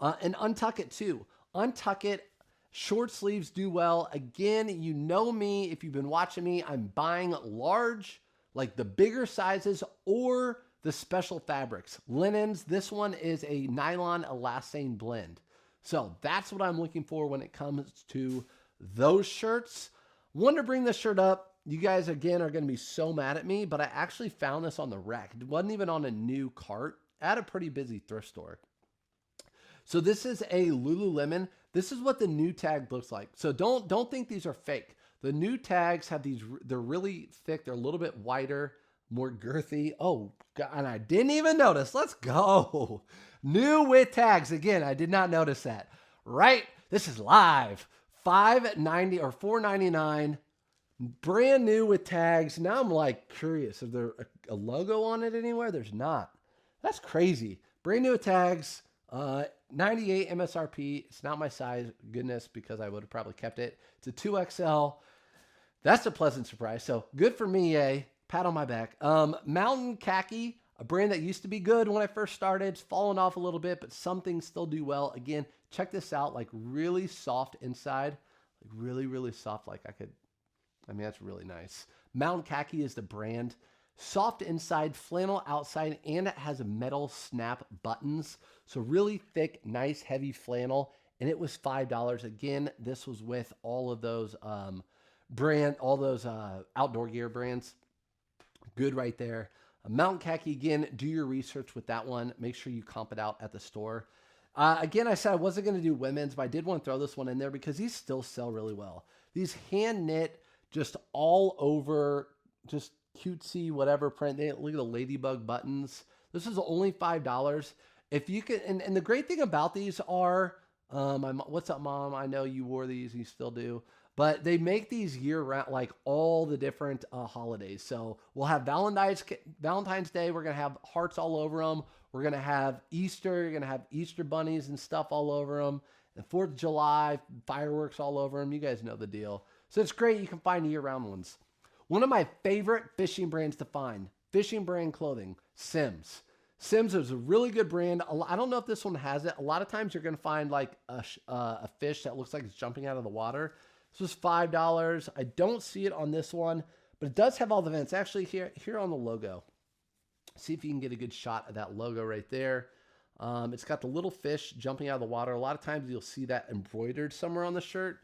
And Untuck It too. Untuck It, short sleeves do well. Again, you know me. If you've been watching me, I'm buying large, like the bigger sizes or the special fabrics. Linens, this one is a nylon elastane blend. So that's what I'm looking for when it comes to those shirts. Wanted to bring this shirt up. You guys, again, are going to be so mad at me, but I actually found this on the rack. It wasn't even on a new cart at a pretty busy thrift store. So this is a Lululemon. This is what the new tag looks like. So don't think these are fake. The new tags have these, they're really thick. They're a little bit wider, more girthy. Oh, God, and I didn't even notice. Let's go. New with tags. Again, I did not notice that. Right? This is live. $5.90 or $4.99. Brand new with tags. Now I'm like curious. Is there a logo on it anywhere? There's not. That's crazy. Brand new with tags. 98 MSRP. It's not my size. Goodness, because I would have probably kept it. It's a 2XL. That's a pleasant surprise. So good for me, yay. Pat on my back. Mountain Khaki, a brand that used to be good when I first started. It's fallen off a little bit, but some things still do well. Again, check this out. Like really soft inside. Like really, really soft. Like I mean, that's really nice. Mountain Khaki is the brand. Soft inside, flannel outside, and it has metal snap buttons. So really thick, nice, heavy flannel. And it was $5. Again, this was with all of those outdoor gear brands. Good right there. Mountain khaki, again, do your research with that one. Make sure you comp it out at the store. Again, I said I wasn't going to do women's, but I did want to throw this one in there because these still sell really well. These hand knit, just all over, just cutesy, whatever print. Look at the ladybug buttons. This is only $5. If you can, and the great thing about these are, what's up, Mom? I know you wore these, you still do. But they make these year round, like all the different holidays. So we'll have Valentine's Day. We're going to have hearts all over them. We're going to have Easter. You're going to have Easter bunnies and stuff all over them. And 4th of July, fireworks all over them. You guys know the deal. So it's great. You can find year-round ones. One of my favorite fishing brands to find, fishing brand clothing, Simms. Simms is a really good brand. I don't know if this one has it. A lot of times you're going to find like a fish that looks like it's jumping out of the water. This was $5. I don't see it on this one, but it does have all the events. Actually, here on the logo. See if you can get a good shot of that logo right there. It's got the little fish jumping out of the water. A lot of times you'll see that embroidered somewhere on the shirt.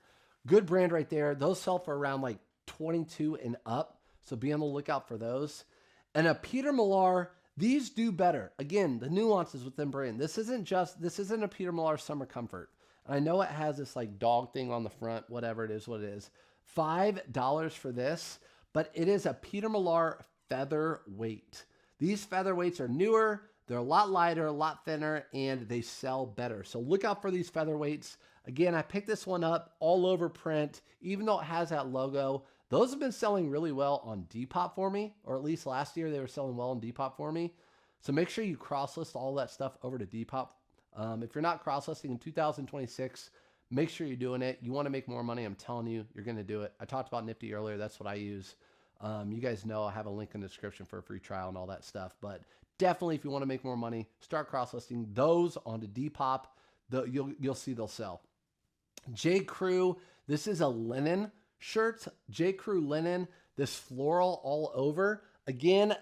Good brand right there. Those sell for around like 22 and up. So be on the lookout for those. And a Peter Millar, these do better. Again, the nuances within brand. This isn't a Peter Millar Summer Comfort. I know it has this like dog thing on the front, whatever it is, what it is. $5 for this, but it is a Peter Millar featherweight. These featherweights are newer, they're a lot lighter, a lot thinner, and they sell better. So look out for these featherweights. Again, I picked this one up all over print, even though it has that logo. Those have been selling really well on Depop for me, or at least last year they were selling well on Depop for me. So make sure you cross-list all that stuff over to Depop. If you're not cross-listing in 2026, make sure you're doing it. You want to make more money, I'm telling you, you're going to do it. I talked about Nifty earlier. That's what I use. You guys know I have a link in the description for a free trial and all that stuff. But definitely, if you want to make more money, start cross-listing those onto Depop. You'll see they'll sell. J. Crew, this is a linen shirt. J. Crew linen, this floral all over. Again,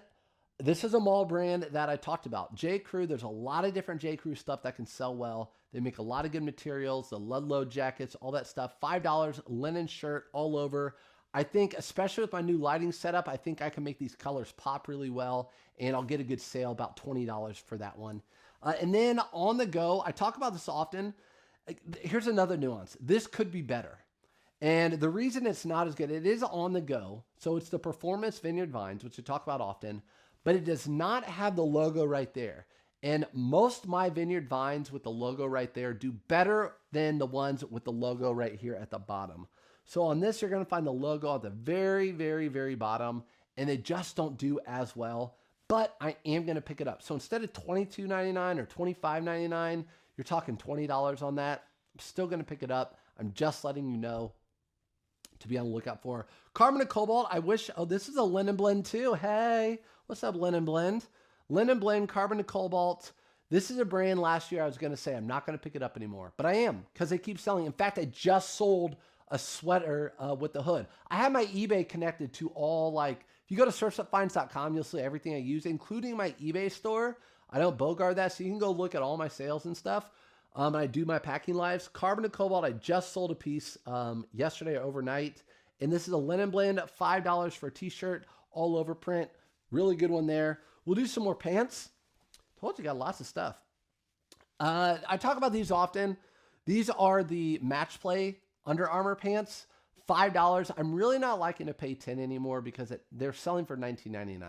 this is a mall brand that I talked about. J. Crew, there's a lot of different J. Crew stuff that can sell well. They make a lot of good materials, the Ludlow jackets, all that stuff. $5, linen shirt all over. I think, especially with my new lighting setup, I think I can make these colors pop really well, and I'll get a good sale, about $20 for that one. And then on the go, I talk about this often. Here's another nuance. This could be better. And the reason it's not as good, it is on the go. So it's the Performance Vineyard Vines, which I talk about often, but it does not have the logo right there. And most of my Vineyard Vines with the logo right there do better than the ones with the logo right here at the bottom. So on this, you're going to find the logo at the very, very, very bottom, and they just don't do as well, but I am going to pick it up. So instead of $22.99 or $25.99, you're talking $20 on that. I'm still going to pick it up. I'm just letting you know to be on the lookout for. Carbon and Cobalt, I wish, oh, this is a linen blend too. Hey, what's up, linen blend? Linen blend, Carbon and Cobalt. This is a brand last year I was going to say I'm not going to pick it up anymore, but I am because they keep selling. In fact, I just sold a sweater with the hood. I have my eBay connected to all, like, if you go to surfsupfinds.com, you'll see everything I use, including my eBay store. I don't bogart that, so you can go look at all my sales and stuff. And I do my packing lives. Carbon and Cobalt, I just sold a piece yesterday or overnight. And this is a linen blend, $5 for a t-shirt, all over print. Really good one there. We'll do some more pants. Told you, got lots of stuff. I talk about these often. These are the Match Play Under Armour pants, $5. I'm really not liking to pay $10 anymore because they're selling for $19.99.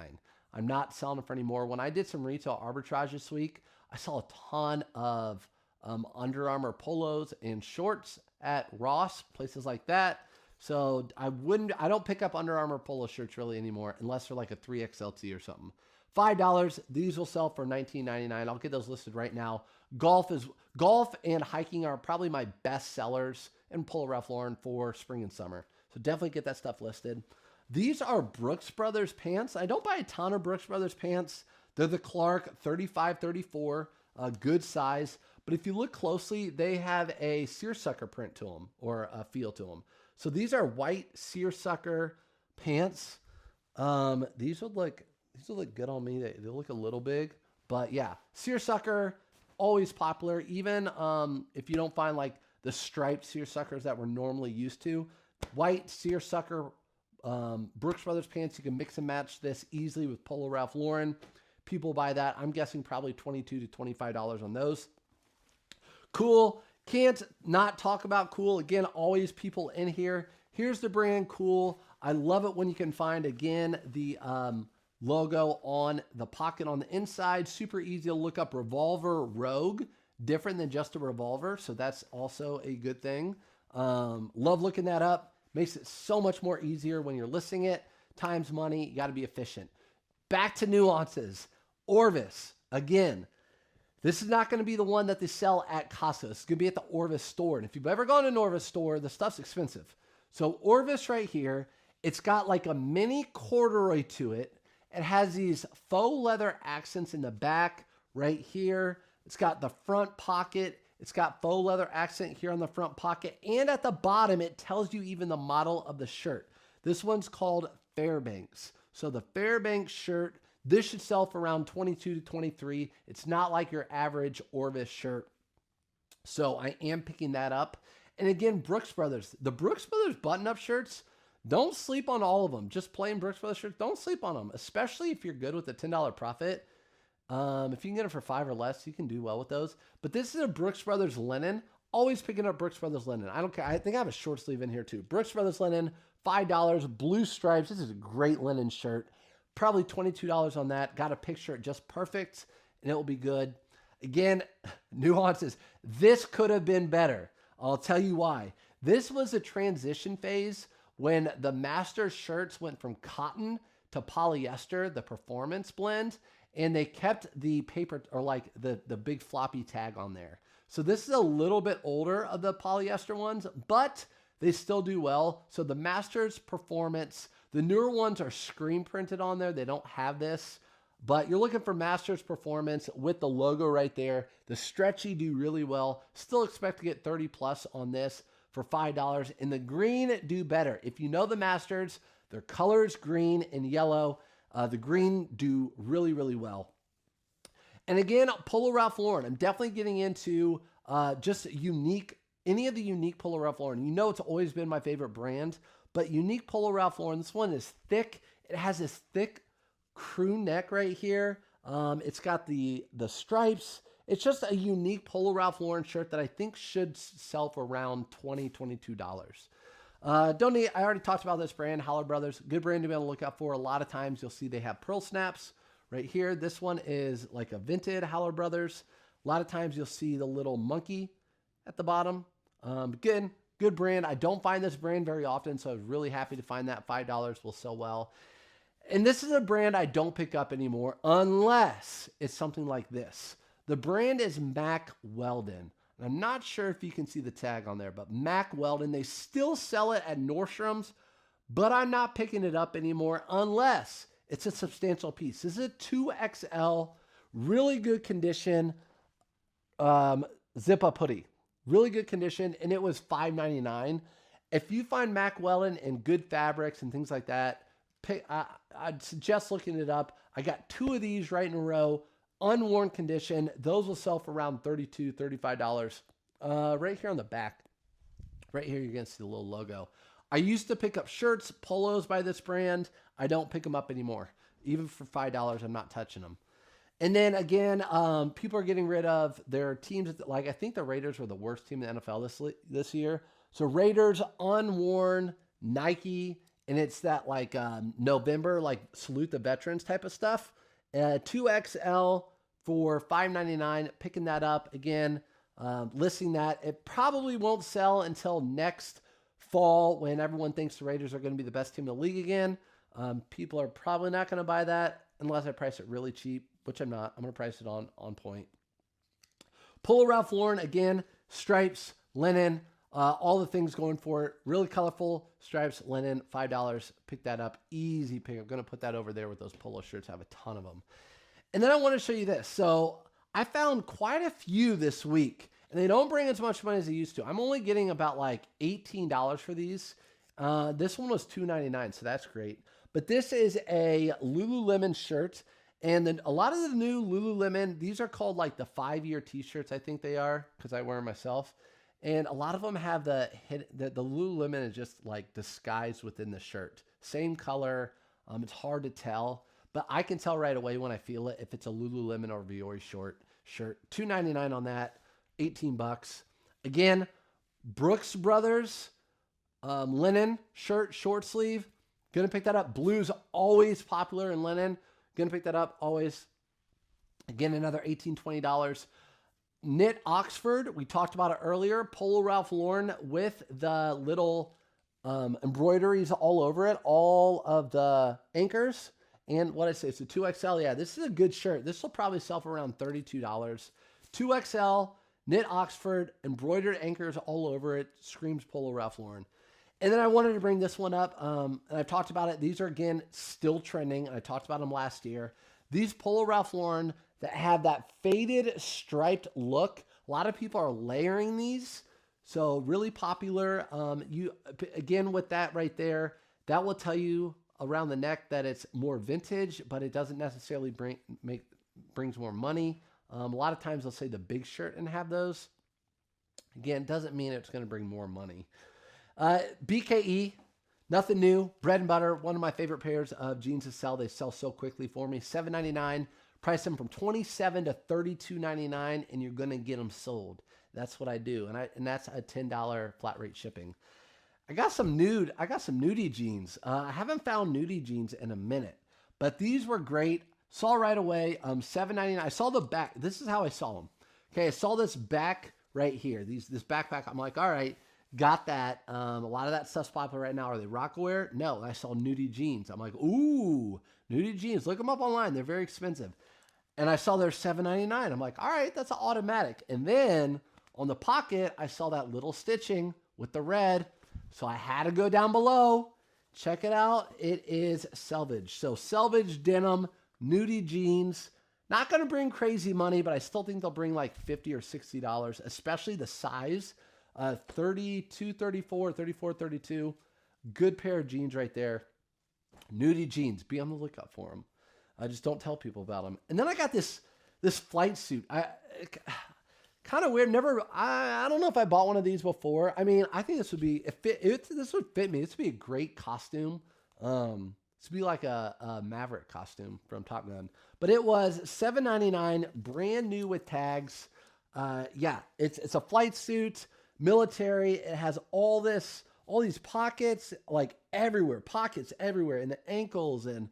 I'm not selling them for any more. When I did some retail arbitrage this week, I saw a ton of Under Armour polos and shorts at Ross, places like that. So I don't pick up Under Armour polo shirts really anymore unless they're like a 3XLT or something. $5. These will sell for $19.99. I'll get those listed right now. Golf and hiking are probably my best sellers, and Polo Ralph Lauren for spring and summer. So definitely get that stuff listed. These are Brooks Brothers pants. I don't buy a ton of Brooks Brothers pants. They're the Clark 35-34, good size. But if you look closely, they have a seersucker print to them, or a feel to them. So these are white seersucker pants. These These will look good on me. They look a little big, but yeah, seersucker, always popular. Even if you don't find like the striped seersuckers that we're normally used to, white seersucker Brooks Brothers pants, you can mix and match this easily with Polo Ralph Lauren. People buy that. I'm guessing probably $22 to $25 on those. Cool. Can't not talk about Cool. Again, always people in here. Here's the brand Cool. I love it when you can find, again, the logo on the pocket on the inside. Super easy to look up Revolver Rogue. Different than just a revolver. So that's also a good thing. Love looking that up. Makes it so much more easier when you're listing it. Time's money. You got to be efficient. Back to Nuances. Orvis. Again, this is not going to be the one that they sell at Costco. It's going to be at the Orvis store. And if you've ever gone to an Orvis store, the stuff's expensive. So Orvis right here, it's got like a mini corduroy to it. It has these faux leather accents in the back right here. It's got the front pocket. It's got faux leather accent here on the front pocket. And at the bottom, it tells you even the model of the shirt. This one's called Fairbanks. So the Fairbanks shirt, this should sell for around $22 to $23. It's not like your average Orvis shirt. So I am picking that up. And again, Brooks Brothers. The Brooks Brothers button-up shirts, don't sleep on all of them. Just plain Brooks Brothers shirts, don't sleep on them, especially if you're good with a $10 profit. If you can get it for $5 or less, you can do well with those. But this is a Brooks Brothers linen. Always picking up Brooks Brothers linen. I don't care. I think I have a short sleeve in here too. Brooks Brothers linen, $5, blue stripes. This is a great linen shirt. Probably $22 on that. Got a picture just perfect, and it will be good. Again, Nuances. This could have been better. I'll tell you why. This was a transition phase when the Masters shirts went from cotton to polyester, the performance blend, and they kept the paper or like the big floppy tag on there. So this is a little bit older of the polyester ones, but they still do well. So the Masters Performance, the newer ones are screen printed on there. They don't have this, but you're looking for Masters Performance with the logo right there. The stretchy do really well. Still expect to get 30 plus on this for $5. And the green do better. If you know the Masters, their colors green and yellow. The green do really, really well. And again, Polo Ralph Lauren. I'm definitely getting into just unique, any of the unique Polo Ralph Lauren. You know it's always been my favorite brand, but unique Polo Ralph Lauren. This one is thick. It has this thick crew neck right here. It's got the stripes. It's just a unique Polo Ralph Lauren shirt that I think should sell for around $20, $22. Don't need, I already talked about this brand, Holler Brothers. Good brand to be able to look out for. A lot of times you'll see they have pearl snaps right here. This one is like a vintage Holler Brothers. A lot of times you'll see the little monkey at the bottom. Again, good brand. I don't find this brand very often, so I was really happy to find that. $5 will sell well. And this is a brand I don't pick up anymore unless it's something like this. The brand is Mack Weldon. And I'm not sure if you can see the tag on there, but Mack Weldon, they still sell it at Nordstrom's, but I'm not picking it up anymore unless it's a substantial piece. This is a 2XL, really good condition, zip-up hoodie. Really good condition, and it was $5.99. If you find Mack Weldon in good fabrics and things like that, I'd suggest looking it up. I got 2 of these right in a row, unworn condition. Those will sell for around $32, $35. Right here on the back, right here, you're going to see the little logo. I used to pick up shirts, polos by this brand. I don't pick them up anymore. Even for $5, I'm not touching them. And then again, people are getting rid of their teams. Like I think the Raiders were the worst team in the NFL this year. So Raiders, unworn, Nike, and it's that like November, like salute the veterans type of stuff. 2XL for $5.99. Picking that up again, listing that. It probably won't sell until next fall when everyone thinks the Raiders are going to be the best team in the league again. People are probably not going to buy that unless I price it really cheap, which I'm not. I'm going to price it on point. Polo Ralph Lauren, again, stripes, linen, all the things going for it. Really colorful stripes, linen, $5. Pick that up. Easy pick. I'm going to put that over there with those polo shirts. I have a ton of them. And then I want to show you this. So I found quite a few this week, and they don't bring as much money as they used to. I'm only getting about like $18 for these. This one was $2.99, so that's great. but this is a Lululemon shirt. And then a lot of the new Lululemon, these are called like the 5-year t-shirts, I think they are, because I wear them myself. And a lot of them have the Lululemon is just like disguised within the shirt. Same color. It's hard to tell, but I can tell right away when I feel it if it's a Lululemon or Viore shirt. $2.99 on that, 18 bucks. Again, Brooks Brothers linen shirt, short sleeve. Gonna pick that up. Blue's always popular in linen. Gonna pick that up always. Again, another $18, $20. Knit Oxford, we talked about it earlier. Polo Ralph Lauren with the little embroideries all over it, all of the anchors. And what I say, it's a 2XL. Yeah, this is a good shirt. This will probably sell for around $32. 2XL, Knit Oxford, embroidered anchors all over it. Screams Polo Ralph Lauren. And then I wanted to bring this one up, and I've talked about it. These are, again, still trending. I talked about them last year. These Polo Ralph Lauren that have that faded striped look. A lot of people are layering these, so really popular. Again, with that right there, that will tell you around the neck that it's more vintage, but it doesn't necessarily brings more money. A lot of times they'll say the big shirt and have those. Again, doesn't mean it's going to bring more money. BKE, nothing new. Bread and butter, one of my favorite pairs of jeans to sell. They sell so quickly for me. $7.99. Price them from $27 to $32.99, and you're going to get them sold. That's what I do, and that's a $10 flat rate shipping. I got some nudie jeans. I haven't found nudie jeans in a minute, but these were great. Saw right away. $7.99. I saw the back. This is how I saw them. Okay, I saw this back right here. This backpack. I'm like, all right. Got that. A lot of that stuff's popular right now. Are they Rockaware? No, I saw nudie jeans. I'm like, ooh, nudie jeans. Look them up online. They're very expensive. And I saw they're $7.99. I'm like, all right, that's an automatic. And then on the pocket, I saw that little stitching with the red. So I had to go down below. Check it out. It is selvage. So selvage denim, nudie jeans. Not going to bring crazy money, but I still think they'll bring like $50 or $60, especially the size. 32, 34, 34, 32. Good pair of jeans right there. Nudie jeans. Be on the lookout for them. I just don't tell people about them. And then I got this flight suit. Kind of weird. I don't know if I bought one of these before. I mean, I think this would be, this would fit me. This would be a great costume. This would be like a Maverick costume from Top Gun. But it was $7.99, brand new with tags. Yeah, it's a flight suit, military. It has all these pockets, like everywhere, pockets everywhere, in the ankles, and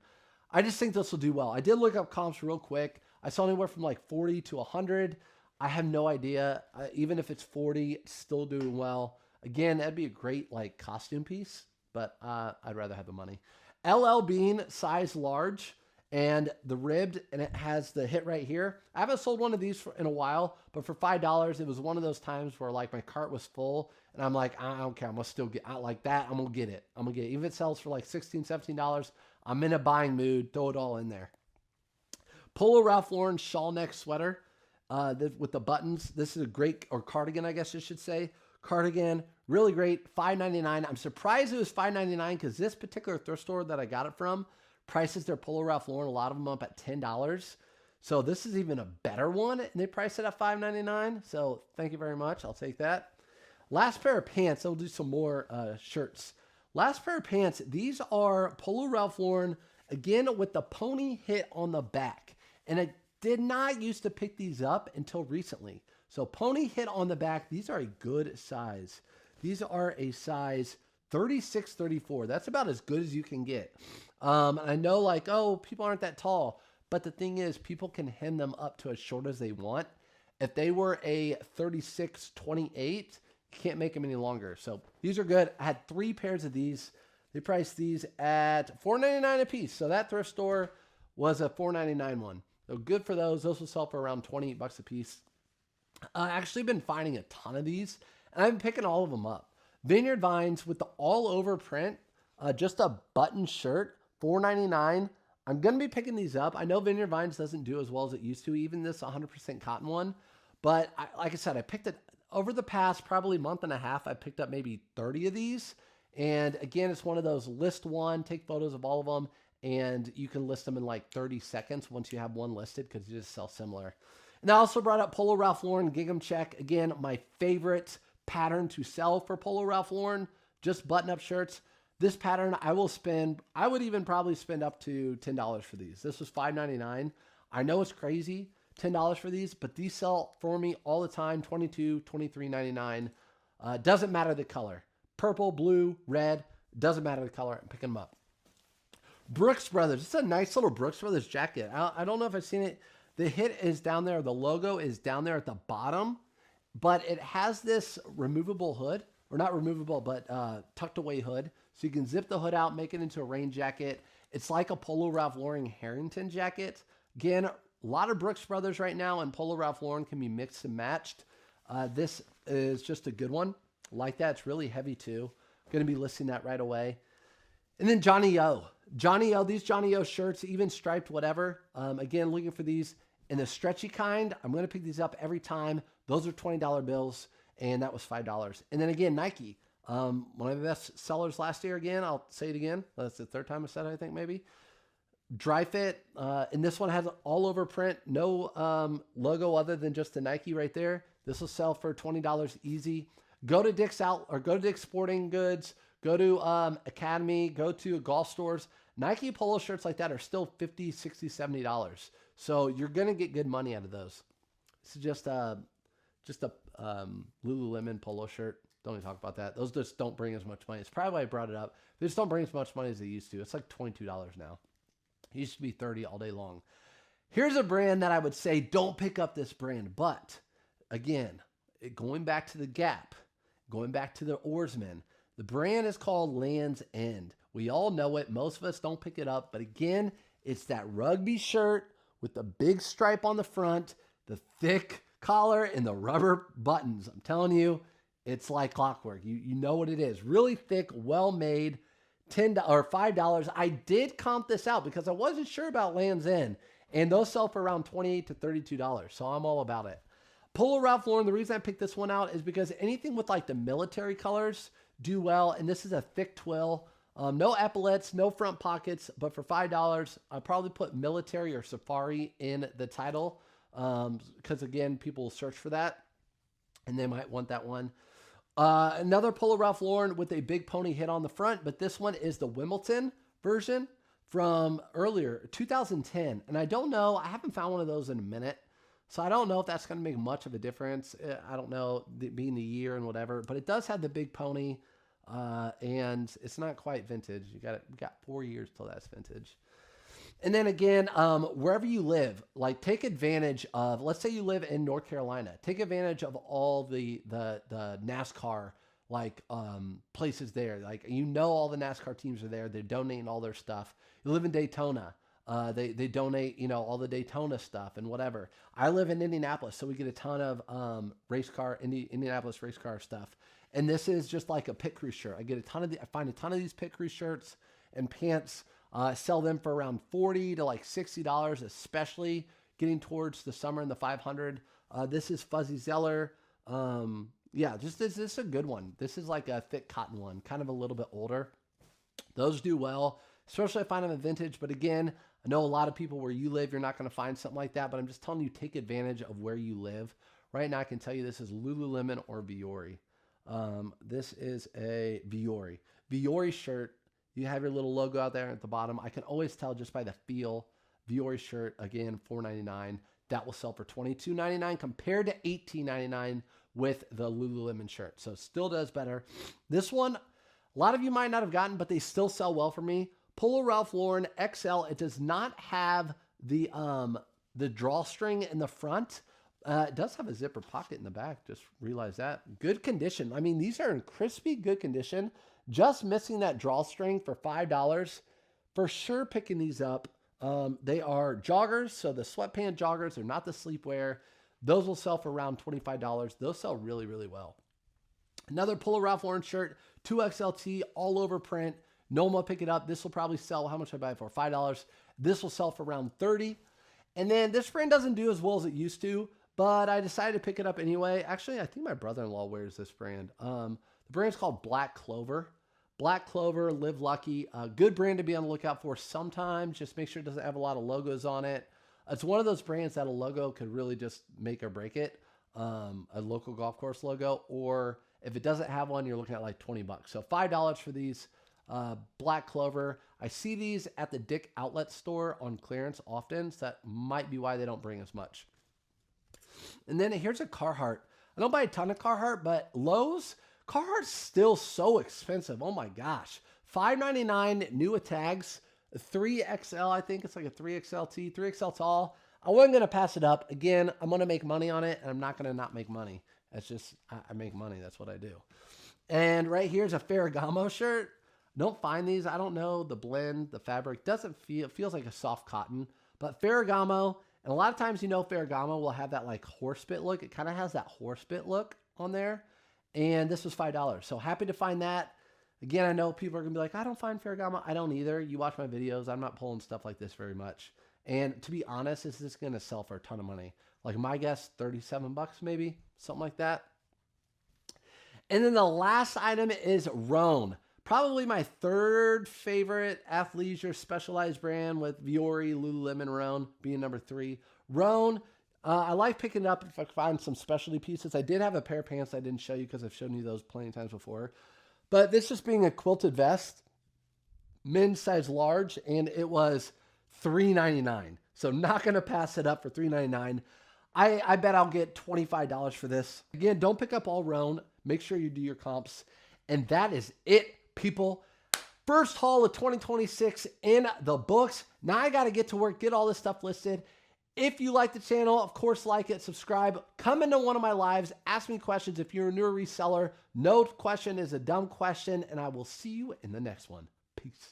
I just think this will do well. I did look up comps real quick. I saw anywhere from like 40 to 100. I have no idea. Even if it's 40, it's still doing well. Again, that'd be a great like costume piece, but I'd rather have the money. LL Bean, size large, and the ribbed, and it has the hit right here. I haven't sold one of these in a while, but for $5, it was one of those times where like my cart was full, and I'm like, I don't care. I'm gonna still get like that. I'm gonna get it. Even if it sells for like $16, $17, I'm in a buying mood. Throw it all in there. Polo Ralph Lauren shawl neck sweater with the buttons. This is a great, or cardigan, I guess you should say. Cardigan, really great. $5.99. I'm surprised it was $5.99 because this particular thrift store that I got it from prices their Polo Ralph Lauren, a lot of them up at $10. So this is even a better one, and they price it at $5.99. So thank you very much. I'll take that. Last pair of pants. I'll do some more shirts. Last pair of pants. These are Polo Ralph Lauren, again with the pony hit on the back. And I did not used to pick these up until recently. So pony hit on the back. These are a good size. These are a size 36, 34. That's about as good as you can get. I know like, oh, people aren't that tall. But the thing is, people can hem them up to as short as they want. If they were a 36, 28, you can't make them any longer. So these are good. I had 3 pairs of these. They priced these at $4.99 a piece. So that thrift store was a $4.99 one. So good for those. Those will sell for around $28 a piece. I've actually been finding a ton of these, and I've been picking all of them up. Vineyard Vines with the all-over print, just a button shirt, $4.99. I'm going to be picking these up. I know Vineyard Vines doesn't do as well as it used to, even this 100% cotton one. But like I said, I picked it over the past probably month and a half. I picked up maybe 30 of these, And again, it's one of those list one, take photos of all of them, and you can list them in like 30 seconds once you have one listed because you just sell similar. And I also brought up Polo Ralph Lauren Gingham Check. Again, my favorite pattern to sell for Polo Ralph Lauren, just button-up shirts. This pattern, I would even probably spend up to $10 for these. This was $5.99. I know it's crazy, $10 for these, but these sell for me all the time, $22, $23.99. Doesn't matter the color. Purple, blue, red, doesn't matter the color. I'm picking them up. Brooks Brothers. It's a nice little Brooks Brothers jacket. I don't know if I've seen it. The hit is down there. The logo is down there at the bottom, but it has this removable hood, or not removable, but tucked away hood. So you can zip the hood out, make it into a rain jacket. It's like a Polo Ralph Lauren Harrington jacket. Again, a lot of Brooks Brothers right now, and Polo Ralph Lauren can be mixed and matched. This is just a good one. Like that. It's really heavy too. Going to be listing that right away. And then Johnny O. Johnny O, these Johnny O shirts, even striped, whatever. Again, looking for these in the stretchy kind. I'm going to pick these up every time. Those are $20 bills, and that was $5. And then again, Nike. One of the best sellers last year again. I'll say it again. That's the third time I said it, I think, maybe. Dry fit. And this one has all over print. No logo other than just the Nike right there. This will sell for $20 easy. Go to Dick's go to Dick's Sporting Goods. Go to Academy. Go to golf stores. Nike polo shirts like that are still $50, $60, $70. So you're going to get good money out of those. This is just a Lululemon polo shirt. Don't even talk about that. Those just don't bring as much money. It's probably why I brought it up. They just don't bring as much money as they used to. It's like $22 now. It used to be $30 all day long. Here's a brand that I would say don't pick up this brand. But again, going back to the Gap, going back to the Oarsman, the brand is called Land's End. We all know it. Most of us don't pick it up. But again, it's that rugby shirt with the big stripe on the front, the thick collar, and the rubber buttons. I'm telling you, it's like clockwork. You know what it is. Really thick, well-made, $10 or $5. I did comp this out because I wasn't sure about Land's End. And those sell for around $28 to $32. So I'm all about it. Polo Ralph Lauren, the reason I picked this one out is because anything with like the military colors do well. And this is a thick twill. No epaulettes, no front pockets. But for $5, I'll probably put military or safari in the title. Because again, people will search for that. And they might want that one. Another Polo Ralph Lauren with a big pony hit on the front, but this one is the Wimbledon version from earlier, 2010. And I don't know, I haven't found one of those in a minute, so I don't know if that's going to make much of a difference. I don't know, being the year and whatever, but it does have the big pony, and it's not quite vintage. We got 4 years till that's vintage. And then again, wherever you live, like take advantage of, let's say you live in North Carolina, take advantage of all the NASCAR, like, places there. Like, you know, all the NASCAR teams are there. They're donating all their stuff. You live in Daytona. They donate, you know, all the Daytona stuff and whatever. I live in Indianapolis, so we get a ton of, Indianapolis race car stuff. And this is just like a pit crew shirt. I find a ton of these pit crew shirts and pants. Sell them for around $40 to like $60, especially getting towards the summer in the 500. This is Fuzzy Zeller. This is a good one. This is like a thick cotton one, kind of a little bit older. Those do well, especially I find them in vintage. But again, I know a lot of people where you live, you're not going to find something like that. But I'm just telling you, take advantage of where you live. Right now, I can tell you this is Lululemon or Viore. This is a Viore shirt. You have your little logo out there at the bottom. I can always tell just by the feel. Viore shirt, again, $4.99. That will sell for $22.99 compared to $18.99 with the Lululemon shirt. So still does better. This one, a lot of you might not have gotten, but they still sell well for me. Polo Ralph Lauren XL. It does not have the drawstring in the front. It does have a zipper pocket in the back. Just realize that. Good condition. I mean, these are in crispy, good condition. Just missing that drawstring for $5. For sure picking these up. They are joggers, so the sweatpant joggers. They're not the sleepwear. Those will sell for around $25. Those sell really, really well. Another Polo Ralph Lauren shirt, 2XLT, all over print. No one will pick it up. This will probably sell, how much I buy it for? $5. This will sell for around $30. And then this brand doesn't do as well as it used to, but I decided to pick it up anyway. Actually, I think my brother-in-law wears this brand. The brand's called Black Clover. Black Clover, Live Lucky, a good brand to be on the lookout for sometimes. Just make sure it doesn't have a lot of logos on it. It's one of those brands that a logo could really just make or break it. A local golf course logo, or if it doesn't have one, you're looking at like 20 bucks. So $5 for these Black Clover. I see these at the Dick Outlet store on clearance often, so that might be why they don't bring as much. And then here's a Carhartt. I don't buy a ton of Carhartt, but Lowe's, Carhartt's still so expensive. Oh my gosh. $5.99 new tags, 3XL, I think it's like a 3XLT, 3XL tall. I wasn't going to pass it up. Again, I'm going to make money on it, and I'm not going to not make money. That's just, I make money. That's what I do. And right here's a Ferragamo shirt. Don't find these. I don't know the blend, the fabric. Doesn't feel, it feels like a soft cotton. But Ferragamo, and a lot of times, you know, Ferragamo will have that like horse bit look. It kind of has that horse bit look on there. And this was $5. So happy to find that. Again, I know people are going to be like, I don't find Ferragamo. I don't either. You watch my videos. I'm not pulling stuff like this very much. And to be honest, this is going to sell for a ton of money. Like my guess, 37 bucks maybe, something like that. And then the last item is Rhone. Probably my third favorite athleisure specialized brand, with Vuori, Lululemon, Rhone being number 3. Rhone, I like picking it up if I find some specialty pieces. I did have a pair of pants I didn't show you because I've shown you those plenty of times before. But this just being a quilted vest, men's size large, and it was $3.99. So not going to pass it up for $3.99. I bet I'll get $25 for this. Again, don't pick up all Rhone. Make sure you do your comps. And that is it, people. First haul of 2026 in the books. Now I got to get to work, get all this stuff listed. If you like the channel, of course, like it, subscribe, come into one of my lives, ask me questions. If you're a newer reseller, no question is a dumb question, and I will see you in the next one. Peace.